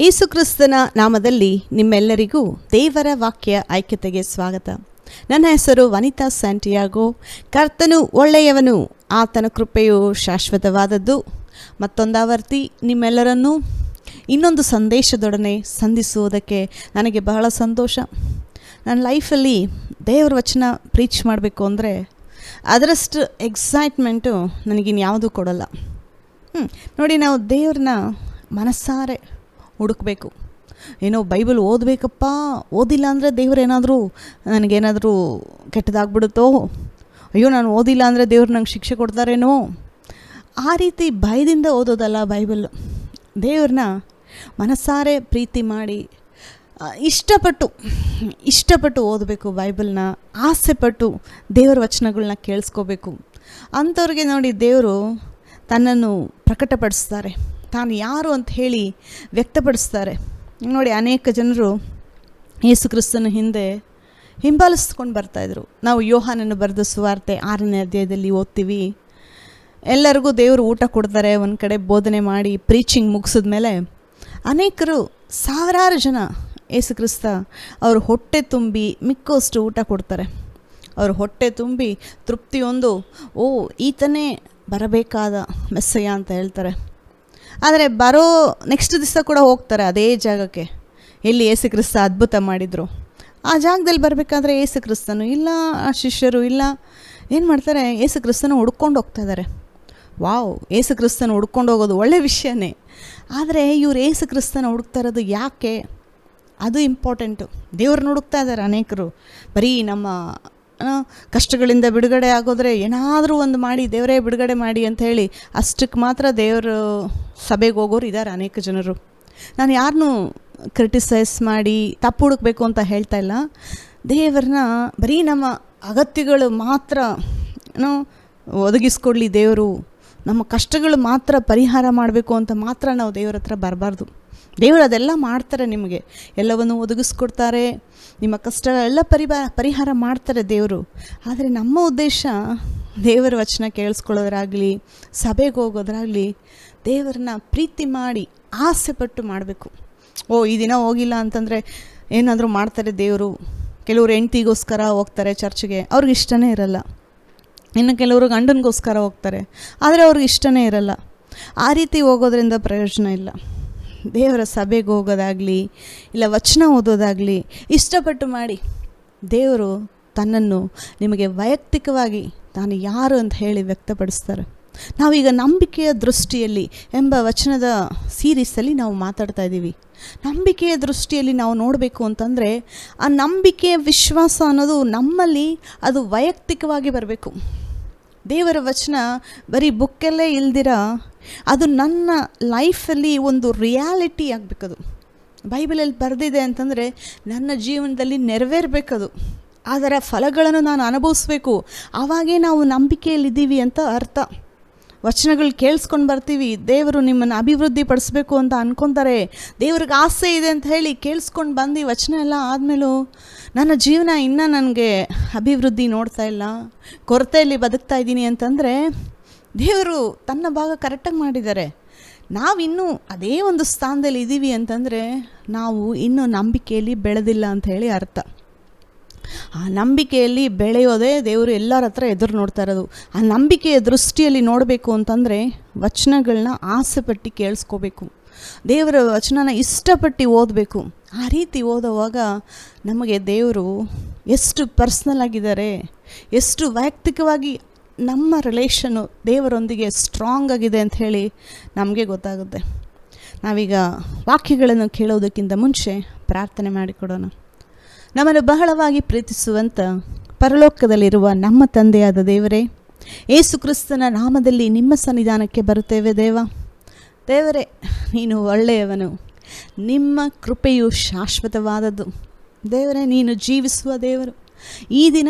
ಯೇಸು ಕ್ರಿಸ್ತನ ನಾಮದಲ್ಲಿ ನಿಮ್ಮೆಲ್ಲರಿಗೂ ದೇವರ ವಾಕ್ಯ ಐಕ್ಯತೆಗೆ ಸ್ವಾಗತ. ನನ್ನ ಹೆಸರು ವನಿತಾ ಸ್ಯಾಂಟಿಯಾಗೋ. ಕರ್ತನು ಒಳ್ಳೆಯವನು, ಆತನ ಕೃಪೆಯು ಶಾಶ್ವತವಾದದ್ದು. ಮತ್ತೊಂದಾವರ್ತಿ ನಿಮ್ಮೆಲ್ಲರನ್ನೂ ಇನ್ನೊಂದು ಸಂದೇಶದೊಡನೆ ಸಂಧಿಸುವುದಕ್ಕೆ ನನಗೆ ಬಹಳ ಸಂತೋಷ. ನನ್ನ ಲೈಫಲ್ಲಿ ದೇವರ ವಚನ ಪ್ರೀಚ್ ಮಾಡಬೇಕು ಅಂದರೆ ಅದರಷ್ಟು ಎಕ್ಸೈಟ್ಮೆಂಟು ನನಗಿನ್ಯಾವುದೂ ಕೊಡೋಲ್ಲ. ನೋಡಿ, ನಾವು ದೇವ್ರನ್ನ ಮನಸ್ಸಾರೆ ಹುಡುಕಬೇಕು. ಏನೋ ಬೈಬಲ್ ಓದಬೇಕಪ್ಪ, ಓದಿಲ್ಲ ಅಂದರೆ ದೇವ್ರೇನಾದರೂ ನನಗೇನಾದರೂ ಕೆಟ್ಟದಾಗ್ಬಿಡುತ್ತೋ, ಅಯ್ಯೋ ನಾನು ಓದಿಲ್ಲ ಅಂದರೆ ದೇವ್ರು ನಂಗೆ ಶಿಕ್ಷೆ ಕೊಡ್ತಾರೇನೋ, ಆ ರೀತಿ ಭಯದಿಂದ ಓದೋದಲ್ಲ ಬೈಬಲ್. ದೇವ್ರನ್ನ ಮನಸ್ಸಾರೆ ಪ್ರೀತಿ ಮಾಡಿ ಇಷ್ಟಪಟ್ಟು ಓದಬೇಕು. ಬೈಬಲ್ನ ಆಸೆಪಟ್ಟು ದೇವರ ವಚನಗಳನ್ನ ಕೇಳಿಸ್ಕೋಬೇಕು. ಅಂಥವ್ರಿಗೆ ನೋಡಿ ದೇವರು ತನ್ನನ್ನು ಪ್ರಕಟಪಡಿಸ್ತಾರೆ, ತಾನು ಯಾರು ಅಂತ ಹೇಳಿ ವ್ಯಕ್ತಪಡಿಸ್ತಾರೆ. ನೋಡಿ, ಅನೇಕ ಜನರು ಯೇಸು ಕ್ರಿಸ್ತನ ಹಿಂದೆ ಹಿಂಬಾಲಿಸ್ಕೊಂಡು ಬರ್ತಾಯಿದ್ರು. ನಾವು ಯೋಹಾನನ ಬರೆದ ಸುವಾರ್ತೆ 6ನೇ ಅಧ್ಯಾಯದಲ್ಲಿ ಓದ್ತೀವಿ. ಎಲ್ಲರಿಗೂ ದೇವರು ಊಟ ಕೊಡ್ತಾರೆ. ಒಂದು ಕಡೆ ಬೋಧನೆ ಮಾಡಿ ಪ್ರೀಚಿಂಗ್ ಮುಗಿಸಿದ ಮೇಲೆ ಅನೇಕರು, ಸಾವಿರಾರು ಜನ ಯೇಸು ಕ್ರಿಸ್ತ ಅವರು ಹೊಟ್ಟೆ ತುಂಬಿ ಮಿಕ್ಕಷ್ಟು ಊಟ ಕೊಡ್ತಾರೆ. ಅವರು ಹೊಟ್ಟೆ ತುಂಬಿ ತೃಪ್ತಿ ಹೊಂದು, ಓ ಈತನೇ ಬರಬೇಕಾದ ಮೆಸ್ಸಯ್ಯ ಅಂತ ಹೇಳ್ತಾರೆ. ಆದರೆ ಬರೋ ನೆಕ್ಸ್ಟ್ ದಿವಸ ಕೂಡ ಹೋಗ್ತಾರೆ ಅದೇ ಜಾಗಕ್ಕೆ ಎಲ್ಲಿ ಯೇಸು ಕ್ರಿಸ್ತ ಅದ್ಭುತ ಮಾಡಿದರು. ಆ ಜಾಗದಲ್ಲಿ ಬರಬೇಕಾದ್ರೆ ಯೇಸು ಕ್ರಿಸ್ತನು ಇಲ್ಲ, ಆ ಶಿಷ್ಯರು ಇಲ್ಲ, ಏನು ಮಾಡ್ತಾರೆ, ಯೇಸು ಕ್ರಿಸ್ತನ ಹುಡ್ಕೊಂಡು ಹೋಗ್ತಾಯಿದ್ದಾರೆ. ವಾವ್, ಯೇಸು ಕ್ರಿಸ್ತನ ಹುಡ್ಕೊಂಡು ಹೋಗೋದು ಒಳ್ಳೆ ವಿಷಯನೇ. ಆದರೆ ಇವ್ರು ಯೇಸು ಕ್ರಿಸ್ತನ ಹುಡುಕ್ತಾ ಇರೋದು ಯಾಕೆ? ಅದು ಇಂಪಾರ್ಟೆಂಟು. ದೇವ್ರನ್ನ ಹುಡುಕ್ತಾ ಇದ್ದಾರೆ ಅನೇಕರು. ಬರೀ ನಮ್ಮ ಕಷ್ಟಗಳಿಂದ ಬಿಡುಗಡೆ ಆಗೋದ್ರೆ ಏನಾದರೂ ಒಂದು ಮಾಡಿ ದೇವರೇ ಬಿಡುಗಡೆ ಮಾಡಿ ಅಂತ ಹೇಳಿ ಅಷ್ಟಕ್ಕೆ ಮಾತ್ರ ದೇವರು ಸಭೆಗೆ ಹೋಗೋರು ಇದ್ದಾರೆ ಅನೇಕ ಜನರು. ನಾನು ಯಾರನ್ನೂ ಕ್ರಿಟಿಸೈಸ್ ಮಾಡಿ ತಪ್ಪು ಹುಡುಕಬೇಕು ಅಂತ ಹೇಳ್ತಾ ಇಲ್ಲ. ದೇವರನ್ನ ಬರೀ ನಮ್ಮ ಅಗತ್ಯಗಳು ಮಾತ್ರ ಒದಗಿಸ್ಕೊಡ್ಲಿ ದೇವರು, ನಮ್ಮ ಕಷ್ಟಗಳು ಮಾತ್ರ ಪರಿಹಾರ ಮಾಡಬೇಕು ಅಂತ ಮಾತ್ರ ನಾವು ದೇವರ ಹತ್ರ ಬರಬಾರ್ದು. ದೇವರು ಅದೆಲ್ಲ ಮಾಡ್ತಾರೆ, ನಿಮಗೆ ಎಲ್ಲವನ್ನು ಒದಗಿಸ್ಕೊಡ್ತಾರೆ, ನಿಮ್ಮ ಕಷ್ಟ ಎಲ್ಲ ಪರಿಹಾರ ಮಾಡ್ತಾರೆ ದೇವರು. ಆದರೆ ನಮ್ಮ ಉದ್ದೇಶ ದೇವರ ವಚನ ಕೇಳಿಸ್ಕೊಳ್ಳೋದ್ರಾಗಲಿ, ಸಭೆಗೆ ಹೋಗೋದ್ರಾಗಲಿ, ದೇವರನ್ನ ಪ್ರೀತಿ ಮಾಡಿ ಆಸೆಪಟ್ಟು ಮಾಡಬೇಕು. ಈ ದಿನ ಹೋಗಿಲ್ಲ ಅಂತಂದರೆ ಏನಾದರೂ ಮಾಡ್ತಾರೆ ದೇವರು. ಕೆಲವರು ಹೆಂಡ್ತಿಗೋಸ್ಕರ ಹೋಗ್ತಾರೆ ಚರ್ಚ್ಗೆ, ಅವ್ರಿಗೆ ಇಷ್ಟನೇ ಇರಲ್ಲ. ಇನ್ನು ಕೆಲವರು ಗಂಡನಿಗೋಸ್ಕರ ಹೋಗ್ತಾರೆ, ಆದರೆ ಅವ್ರಿಗೆ ಇಷ್ಟನೇ ಇರಲ್ಲ. ಆ ರೀತಿ ಹೋಗೋದ್ರಿಂದ ಪ್ರಯೋಜನ ಇಲ್ಲ. ದೇವರ ಸಭೆಗೆ ಹೋಗೋದಾಗಲಿ ಇಲ್ಲ ವಚನ ಓದೋದಾಗಲಿ ಇಷ್ಟಪಟ್ಟು ಮಾಡಿ ದೇವರು ತನ್ನನ್ನು ನಿಮಗೆ ವೈಯಕ್ತಿಕವಾಗಿ ತಾನು ಯಾರು ಅಂತ ಹೇಳಿ ವ್ಯಕ್ತಪಡಿಸ್ತಾರೆ. ನಾವೀಗ ನಂಬಿಕೆಯ ದೃಷ್ಟಿಯಲ್ಲಿ ಎಂಬ ವಚನದ ಸೀರೀಸಲ್ಲಿ ನಾವು ಮಾತಾಡ್ತಾ ಇದ್ದೀವಿ. ನಂಬಿಕೆಯ ದೃಷ್ಟಿಯಲ್ಲಿ ನಾವು ನೋಡಬೇಕು ಅಂತಂದರೆ ಆ ನಂಬಿಕೆಯ ವಿಶ್ವಾಸ ಅನ್ನೋದು ನಮ್ಮಲ್ಲಿ ಅದು ವೈಯಕ್ತಿಕವಾಗಿ ಬರಬೇಕು. ದೇವರ ವಚನ ಬರೀ ಬುಕ್ಕಲ್ಲೇ ಇಲ್ದಿರ ಅದು ನನ್ನ ಲೈಫಲ್ಲಿ ಒಂದು ರಿಯಾಲಿಟಿ ಆಗಬೇಕದು. ಬೈಬಲಲ್ಲಿ ಬರೆದಿದೆ ಅಂತಂದರೆ ನನ್ನ ಜೀವನದಲ್ಲಿ ನೆರವೇರಬೇಕದು. ಅದರ ಫಲಗಳನ್ನು ನಾನು ಅನುಭವಿಸ್ಬೇಕು. ಆವಾಗೇ ನಾವು ನಂಬಿಕೆಯಲ್ಲಿದ್ದೀವಿ ಅಂತ ಅರ್ಥ. ವಚನಗಳು ಕೇಳಿಸ್ಕೊಂಡು ಬರ್ತೀವಿ, ದೇವರು ನಿಮ್ಮನ್ನು ಅಭಿವೃದ್ಧಿ ಪಡಿಸ್ಬೇಕು ಅಂತ ಅಂದ್ಕೊತಾರೆ, ದೇವ್ರಿಗೆ ಆಸೆ ಇದೆ ಅಂತ ಹೇಳಿ ಕೇಳಿಸ್ಕೊಂಡು ಬಂದು ವಚನ ಎಲ್ಲ ಆದಮೇಲೂ ನನ್ನ ಜೀವನ ಇನ್ನೂ ನನಗೆ ಅಭಿವೃದ್ಧಿ ನೋಡ್ತಾ ಇಲ್ಲ, ಕೊರತೆಯಲ್ಲಿ ಬದುಕ್ತಾ ಇದ್ದೀನಿ ಅಂತಂದರೆ ದೇವರು ತನ್ನ ಭಾಗ ಕರೆಕ್ಟಾಗಿ ಮಾಡಿದ್ದಾರೆ. ನಾವಿನ್ನೂ ಅದೇ ಒಂದು ಸ್ಥಾನದಲ್ಲಿ ಇದ್ದೀವಿ ಅಂತಂದರೆ ನಾವು ಇನ್ನೂ ನಂಬಿಕೆಯಲ್ಲಿ ಬೆಳೆದಿಲ್ಲ ಅಂತ ಹೇಳಿ ಅರ್ಥ. ಆ ನಂಬಿಕೆಯಲ್ಲಿ ಬೆಳೆಯೋದೇ ದೇವರು ಎಲ್ಲರ ಹತ್ರ ಎದುರು ನೋಡ್ತಾ ಇರೋದು. ಆ ನಂಬಿಕೆಯ ದೃಷ್ಟಿಯಲ್ಲಿ ನೋಡಬೇಕು ಅಂತಂದರೆ ವಚನಗಳನ್ನ ಆಸೆಪಟ್ಟು ಕೇಳಿಸ್ಕೋಬೇಕು, ದೇವರ ವಚನನ ಇಷ್ಟಪಟ್ಟು ಓದಬೇಕು. ಆ ರೀತಿ ಓದುವಾಗ ನಮಗೆ ದೇವರು ಎಷ್ಟು ಪರ್ಸ್ನಲ್ ಆಗಿದ್ದಾರೆ, ಎಷ್ಟು ವೈಯಕ್ತಿಕವಾಗಿ ನಮ್ಮ ರಿಲೇಷನ್ನು ದೇವರೊಂದಿಗೆ ಸ್ಟ್ರಾಂಗ್ ಆಗಿದೆ ಅಂತ ಹೇಳಿ ನಮಗೆ ಗೊತ್ತಾಗುತ್ತೆ. ನಾವೀಗ ವಾಕ್ಯಗಳನ್ನು ಕೇಳೋದಕ್ಕಿಂತ ಮುಂಚೆ ಪ್ರಾರ್ಥನೆ ಮಾಡಿಕೊಡೋಣ. ನಮ್ಮನ್ನು ಬಹಳವಾಗಿ ಪ್ರೀತಿಸುವಂಥ ಪರಲೋಕದಲ್ಲಿರುವ ನಮ್ಮ ತಂದೆಯಾದ ದೇವರೇ, ಯೇಸು ಕ್ರಿಸ್ತನ ನಾಮದಲ್ಲಿ ನಿಮ್ಮ ಸನ್ನಿಧಾನಕ್ಕೆ ಬರುತ್ತೇವೆ. ದೇವರೇ, ನೀನು ಒಳ್ಳೆಯವನು, ನಿಮ್ಮ ಕೃಪೆಯು ಶಾಶ್ವತವಾದದ್ದು. ದೇವರೇ, ನೀನು ಜೀವಿಸುವ ದೇವರು. ಈ ದಿನ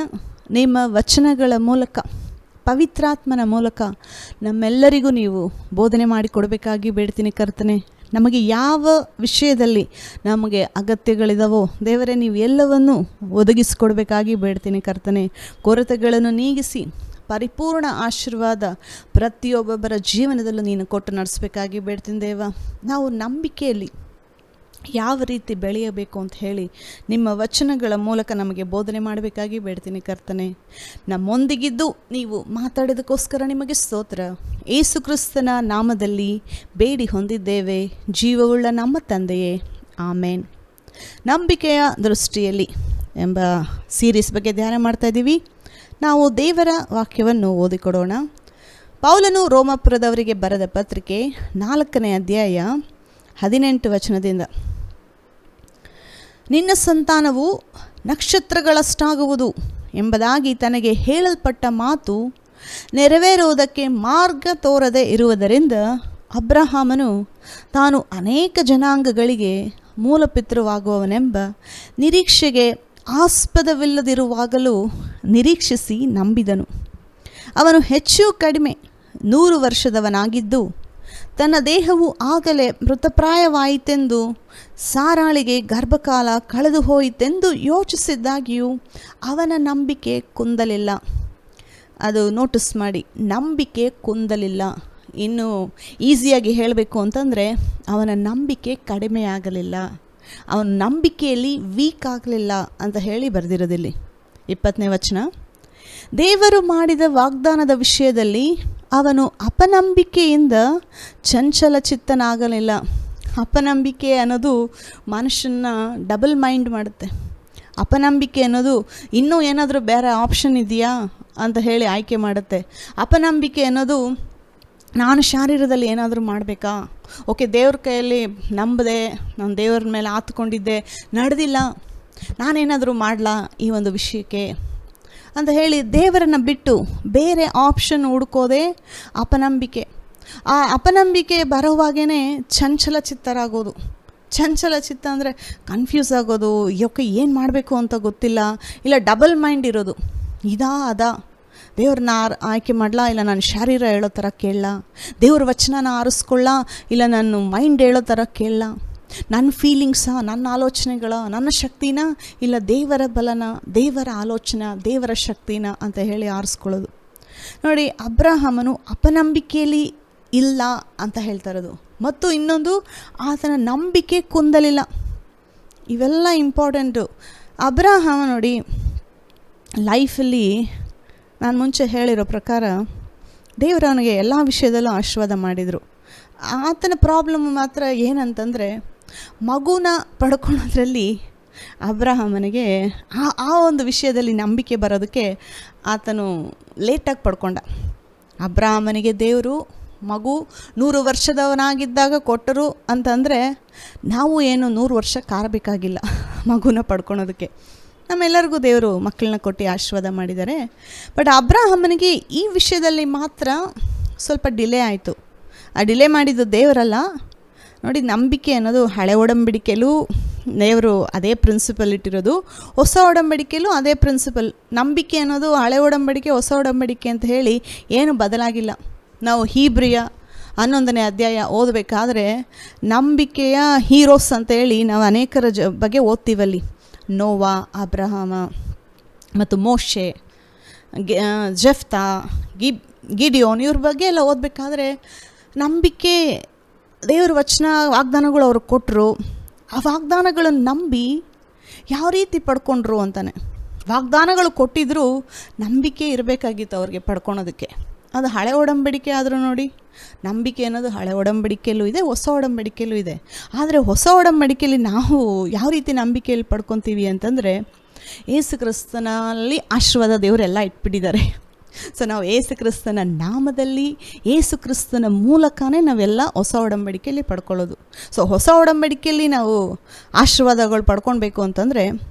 ನಿಮ್ಮ ವಚನಗಳ ಮೂಲಕ, ಪವಿತ್ರಾತ್ಮನ ಮೂಲಕ ನಮ್ಮೆಲ್ಲರಿಗೂ ನೀವು ಬೋಧನೆ ಮಾಡಿಕೊಡಬೇಕಾಗಿ ಬೇಡ್ತೀನಿ ಕರ್ತನೆ. ನಮಗೆ ಯಾವ ವಿಷಯದಲ್ಲಿ ನಮಗೆ ಅಗತ್ಯಗಳಿದಾವೋ ದೇವರೇ, ನೀವು ಎಲ್ಲವನ್ನೂ ಒದಗಿಸಿಕೊಡ್ಬೇಕಾಗಿ ಬೇಡ್ತೀನಿ ಕರ್ತನೆ. ಕೊರತೆಗಳನ್ನು ನೀಗಿಸಿ ಪರಿಪೂರ್ಣ ಆಶೀರ್ವಾದ ಪ್ರತಿಯೊಬ್ಬೊಬ್ಬರ ಜೀವನದಲ್ಲೂ ನೀನು ಕೊಟ್ಟು ನಡೆಸಬೇಕಾಗಿ ಬೇಡ್ತೀನಿ ದೇವ. ನಾವು ನಂಬಿಕೆಯಲ್ಲಿ ಯಾವ ರೀತಿ ಬೆಳೆಯಬೇಕು ಅಂತ ಹೇಳಿ ನಿಮ್ಮ ವಚನಗಳ ಮೂಲಕ ನಮಗೆ ಬೋಧನೆ ಮಾಡಬೇಕಾಗಿ ಬೇಡ್ತೀನಿ ಕರ್ತನೆ. ನಮ್ಮೊಂದಿಗಿದ್ದು ನೀವು ಮಾತಾಡೋದಕ್ಕೋಸ್ಕರ ನಿಮಗೆ ಸ್ತೋತ್ರ. ಯೇಸು ಕ್ರಿಸ್ತನ ನಾಮದಲ್ಲಿ ಬೇಡಿ ಹೊಂದಿದ್ದೇವೆ ಜೀವವುಳ್ಳ ನಮ್ಮ ತಂದೆಯೇ, ಆಮೇನ್. ನಂಬಿಕೆಯ ದೃಷ್ಟಿಯಲ್ಲಿ ಎಂಬ ಸೀರೀಸ್ ಬಗ್ಗೆ ಧ್ಯಾನ ಮಾಡ್ತಾ ಇದ್ದೀವಿ. ನಾವು ದೇವರ ವಾಕ್ಯವನ್ನು ಓದಿಕೊಡೋಣ. ಪೌಲನು ರೋಮಾಪುರದವರಿಗೆ ಬರೆದ ಪತ್ರಿಕೆ 4ನೇ ಅಧ್ಯಾಯ 18 ವಚನದಿಂದ, ನಿನ್ನ ಸಂತಾನವು ನಕ್ಷತ್ರಗಳಷ್ಟಾಗುವುದು ಎಂಬುದಾಗಿ ತನಗೆ ಹೇಳಲ್ಪಟ್ಟ ಮಾತು ನೆರವೇರುವುದಕ್ಕೆ ಮಾರ್ಗ ತೋರದೆ ಇರುವುದರಿಂದ ಅಬ್ರಹಾಮನು ತಾನು ಅನೇಕ ಜನಾಂಗಗಳಿಗೆ ಮೂಲಪಿತೃವಾಗುವವನೆಂಬ ನಿರೀಕ್ಷೆಗೆ ಆಸ್ಪದವಿಲ್ಲದಿರುವಾಗಲೂ ನಿರೀಕ್ಷಿಸಿ ನಂಬಿದನು. ಅವನು ಹೆಚ್ಚು ಕಡಿಮೆ 100 ವರ್ಷದವನಾಗಿದ್ದು ತನ್ನ ದೇಹವು ಆಗಲೇ ಮೃತಪ್ರಾಯವಾಯಿತೆಂದು, ಸಾರಾಳಿಗೆ ಗರ್ಭಕಾಲ ಕಳೆದು ಹೋಯಿತೆಂದು ಯೋಚಿಸಿದ್ದಾಗಿಯೂ ಅವನ ನಂಬಿಕೆ ಕುಂದಲಿಲ್ಲ. ಅದು ನೋಟಿಸ್ ಮಾಡಿ, ನಂಬಿಕೆ ಕುಂದಲಿಲ್ಲ. ಇನ್ನು ಈಸಿಯಾಗಿ ಹೇಳಬೇಕು ಅಂತಂದರೆ ಅವನ ನಂಬಿಕೆ ಕಡಿಮೆ ಆಗಲಿಲ್ಲ, ಅವನ ನಂಬಿಕೆಯಲ್ಲಿ ವೀಕ್ ಆಗಲಿಲ್ಲ ಅಂತ ಹೇಳಿ ಬರೆದಿರೋದಿಲ್ಲಿ. 20ನೇ ವಚನ, ದೇವರು ಮಾಡಿದ ವಾಗ್ದಾನದ ವಿಷಯದಲ್ಲಿ ಅವನು ಅಪನಂಬಿಕೆಯಿಂದ ಚಂಚಲಚಿತ್ತನಾಗಲಿಲ್ಲ. ಅಪನಂಬಿಕೆ ಅನ್ನೋದು ಮನುಷ್ಯನ ಡಬಲ್ ಮೈಂಡ್ ಮಾಡುತ್ತೆ. ಅಪನಂಬಿಕೆ ಅನ್ನೋದು ಇನ್ನೂ ಏನಾದರೂ ಬೇರೆ ಆಪ್ಷನ್ ಇದೆಯಾ ಅಂತ ಹೇಳಿ ಆಯ್ಕೆ ಮಾಡುತ್ತೆ. ಅಪನಂಬಿಕೆ ಅನ್ನೋದು ನಾನು ಶಾರೀರದಲ್ಲಿ ಏನಾದರೂ ಮಾಡಬೇಕಾ, ಓಕೆ ದೇವ್ರ ಕೈಯಲ್ಲಿ ನಂಬದೆ, ನಾನು ದೇವ್ರ ಮೇಲೆ ಆತ್ಕೊಂಡಿದ್ದೆ, ನಡೆದಿಲ್ಲ, ನಾನೇನಾದರೂ ಮಾಡಲಾ ಈ ಒಂದು ವಿಷಯಕ್ಕೆ ಅಂತ ಹೇಳಿ ದೇವರನ್ನು ಬಿಟ್ಟು ಬೇರೆ ಆಪ್ಷನ್ ಹುಡ್ಕೋದೆ ಅಪನಂಬಿಕೆ. ಆ ಅಪನಂಬಿಕೆ ಬರೋವಾಗೇ ಚಂಚಲಚಿತ್ತರಾಗೋದು. ಚಂಚಲಚಿತ್ತ ಅಂದರೆ ಕನ್ಫ್ಯೂಸ್ ಆಗೋದು, ಯೋಕೆ ಏನು ಮಾಡಬೇಕು ಅಂತ ಗೊತ್ತಿಲ್ಲ, ಇಲ್ಲ ಡಬಲ್ ಮೈಂಡ್ ಇರೋದು. ಅದಾ ದೇವ್ರನ್ನ ಆಯ್ಕೆ ಮಾಡಲಾ, ಇಲ್ಲ ನಾನು ಶರೀರ ಹೇಳೋ ಥರ ಕೇಳಲ್ಲ, ದೇವ್ರ ವಚನನ ಆರಿಸ್ಕೊಳ್ಳ, ಇಲ್ಲ ನಾನು ಮೈಂಡ್ ಹೇಳೋ ಥರ ಕೇಳಲ್ಲ, ನನ್ನ ಫೀಲಿಂಗ್ಸಾ, ನನ್ನ ಆಲೋಚನೆಗಳ, ನನ್ನ ಶಕ್ತಿನ, ಇಲ್ಲ ದೇವರ ಬಲನ, ದೇವರ ಆಲೋಚನೆ, ದೇವರ ಶಕ್ತಿನ ಅಂತ ಹೇಳಿ ಆರಿಸ್ಕೊಳ್ಳೋದು. ನೋಡಿ, ಅಬ್ರಹಾಮನು ಅಪನಂಬಿಕೆಯಲ್ಲಿ ಇಲ್ಲ ಅಂತ ಹೇಳ್ತಾ ಇರೋದು. ಮತ್ತು ಇನ್ನೊಂದು, ಆತನ ನಂಬಿಕೆ ಕುಂದಲಿಲ್ಲ. ಇವೆಲ್ಲ ಇಂಪಾರ್ಟೆಂಟು. ಅಬ್ರಹಾಮ ನೋಡಿ, ಲೈಫಲ್ಲಿ ನಾನು ಮುಂಚೆ ಹೇಳಿರೋ ಪ್ರಕಾರ ದೇವರು ಅವನಿಗೆ ಎಲ್ಲ ವಿಷಯದಲ್ಲೂ ಆಶೀರ್ವಾದ ಮಾಡಿದರು. ಆತನ ಪ್ರಾಬ್ಲಮ್ ಮಾತ್ರ ಏನಂತಂದರೆ, ಮಗುನ ಪಡ್ಕೊಳ್ಳೋದ್ರಲ್ಲಿ ಅಬ್ರಹಾಮನಿಗೆ ಆ ಒಂದು ವಿಷಯದಲ್ಲಿ ನಂಬಿಕೆ ಬರೋದಕ್ಕೆ ಆತನು ಲೇಟಾಗಿ ಪಡ್ಕೊಂಡ. ಅಬ್ರಹಾಮನಿಗೆ ದೇವರು ಮಗು 100 ವರ್ಷದವನಾಗಿದ್ದಾಗ ಕೊಟ್ಟರು ಅಂತಂದರೆ, ನಾವು ಏನು 100 ವರ್ಷ ಕಾರಬೇಕಾಗಿಲ್ಲ ಮಗುನ ಪಡ್ಕೊಳೋದಕ್ಕೆ. ನಮ್ಮೆಲ್ಲರಿಗೂ ದೇವರು ಮಕ್ಕಳನ್ನ ಕೊಟ್ಟು ಆಶೀರ್ವಾದ ಮಾಡಿದ್ದಾರೆ. ಬಟ್ ಅಬ್ರಹಾಮನಿಗೆ ಈ ವಿಷಯದಲ್ಲಿ ಮಾತ್ರ ಸ್ವಲ್ಪ ಡಿಲೇ ಆಯಿತು. ಆ ಡಿಲೇ ಮಾಡಿದ್ದು ದೇವರಲ್ಲ. ನೋಡಿ, ನಂಬಿಕೆ ಅನ್ನೋದು ಹಳೆ ಒಡಂಬಡಿಕೆಯಲ್ಲೂ ದೇವರು ಅದೇ ಪ್ರಿನ್ಸಿಪಲ್ ಇಟ್ಟಿರೋದು, ಹೊಸ ಒಡಂಬಡಿಕೆಯಲ್ಲೂ ಅದೇ ಪ್ರಿನ್ಸಿಪಲ್. ನಂಬಿಕೆ ಅನ್ನೋದು ಹಳೆ ಒಡಂಬಡಿಕೆ, ಹೊಸ ಒಡಂಬಡಿಕೆ ಅಂತ ಹೇಳಿ ಏನು ಬದಲಾಗಿಲ್ಲ. ನಾವು ಹೀಬ್ರಿಯ 11ನೇ ಅಧ್ಯಾಯ ಓದಬೇಕಾದ್ರೆ ನಂಬಿಕೆಯ ಹೀರೋಸ್ ಅಂತೇಳಿ ನಾವು ಅನೇಕರ ಬಗ್ಗೆ ಓದ್ತೀವಲ್ಲಿ. ನೋವಾ, ಅಬ್ರಹಾಮ ಮತ್ತು ಮೋಶೆ, ಜೆಫ್ತಾ, ಗಿಡಿಯೋನ್, ಇವ್ರ ಬಗ್ಗೆ ಎಲ್ಲ ಓದಬೇಕಾದ್ರೆ ನಂಬಿಕೆ, ದೇವ್ರ ವಚನ ವಾಗ್ದಾನಗಳು ಅವ್ರಿಗೆ ಕೊಟ್ಟರು. ಆ ವಾಗ್ದಾನಗಳನ್ನು ನಂಬಿ ಯಾವ ರೀತಿ ಪಡ್ಕೊಂಡ್ರು ಅಂತಾನೆ. ವಾಗ್ದಾನಗಳು ಕೊಟ್ಟಿದ್ದರೂ ನಂಬಿಕೆ ಇರಬೇಕಾಗಿತ್ತು ಅವ್ರಿಗೆ ಪಡ್ಕೊಳೋದಕ್ಕೆ. ಅದು ಹಳೆ ಒಡಂಬಡಿಕೆ ಆದರೂ ನೋಡಿ, ನಂಬಿಕೆ ಅನ್ನೋದು ಹಳೆ ಒಡಂಬಡಿಕೆಯಲ್ಲೂ ಇದೆ, ಹೊಸ ಒಡಂಬಡಿಕೆಯಲ್ಲೂ ಇದೆ. ಆದರೆ ಹೊಸ ಒಡಂಬಡಿಕೆಯಲ್ಲಿ ನಾವು ಯಾವ ರೀತಿ ನಂಬಿಕೆಯಲ್ಲಿ ಪಡ್ಕೊತೀವಿ ಅಂತಂದರೆ, ಯೇಸು ಕ್ರಿಸ್ತನಲ್ಲಿ ಆಶೀರ್ವಾದ ದೇವರೆಲ್ಲ ಇಟ್ಬಿಟ್ಟಿದ್ದಾರೆ. ಸೊ ನಾವು ಯೇಸು ಕ್ರಿಸ್ತನ ನಾಮದಲ್ಲಿ, ಯೇಸು ಕ್ರಿಸ್ತನ ಮೂಲಕನೇ ನಾವೆಲ್ಲ ಹೊಸ ಒಡಂಬಡಿಕೆಯಲ್ಲಿ ಪಡ್ಕೊಳ್ಳೋದು. ಸೊ ಹೊಸ ಒಡಂಬಡಿಕೆಯಲ್ಲಿ ನಾವು ಆಶೀರ್ವಾದಗಳು ಪಡ್ಕೊಳ್ಬೇಕು ಅಂತಂದರೆ,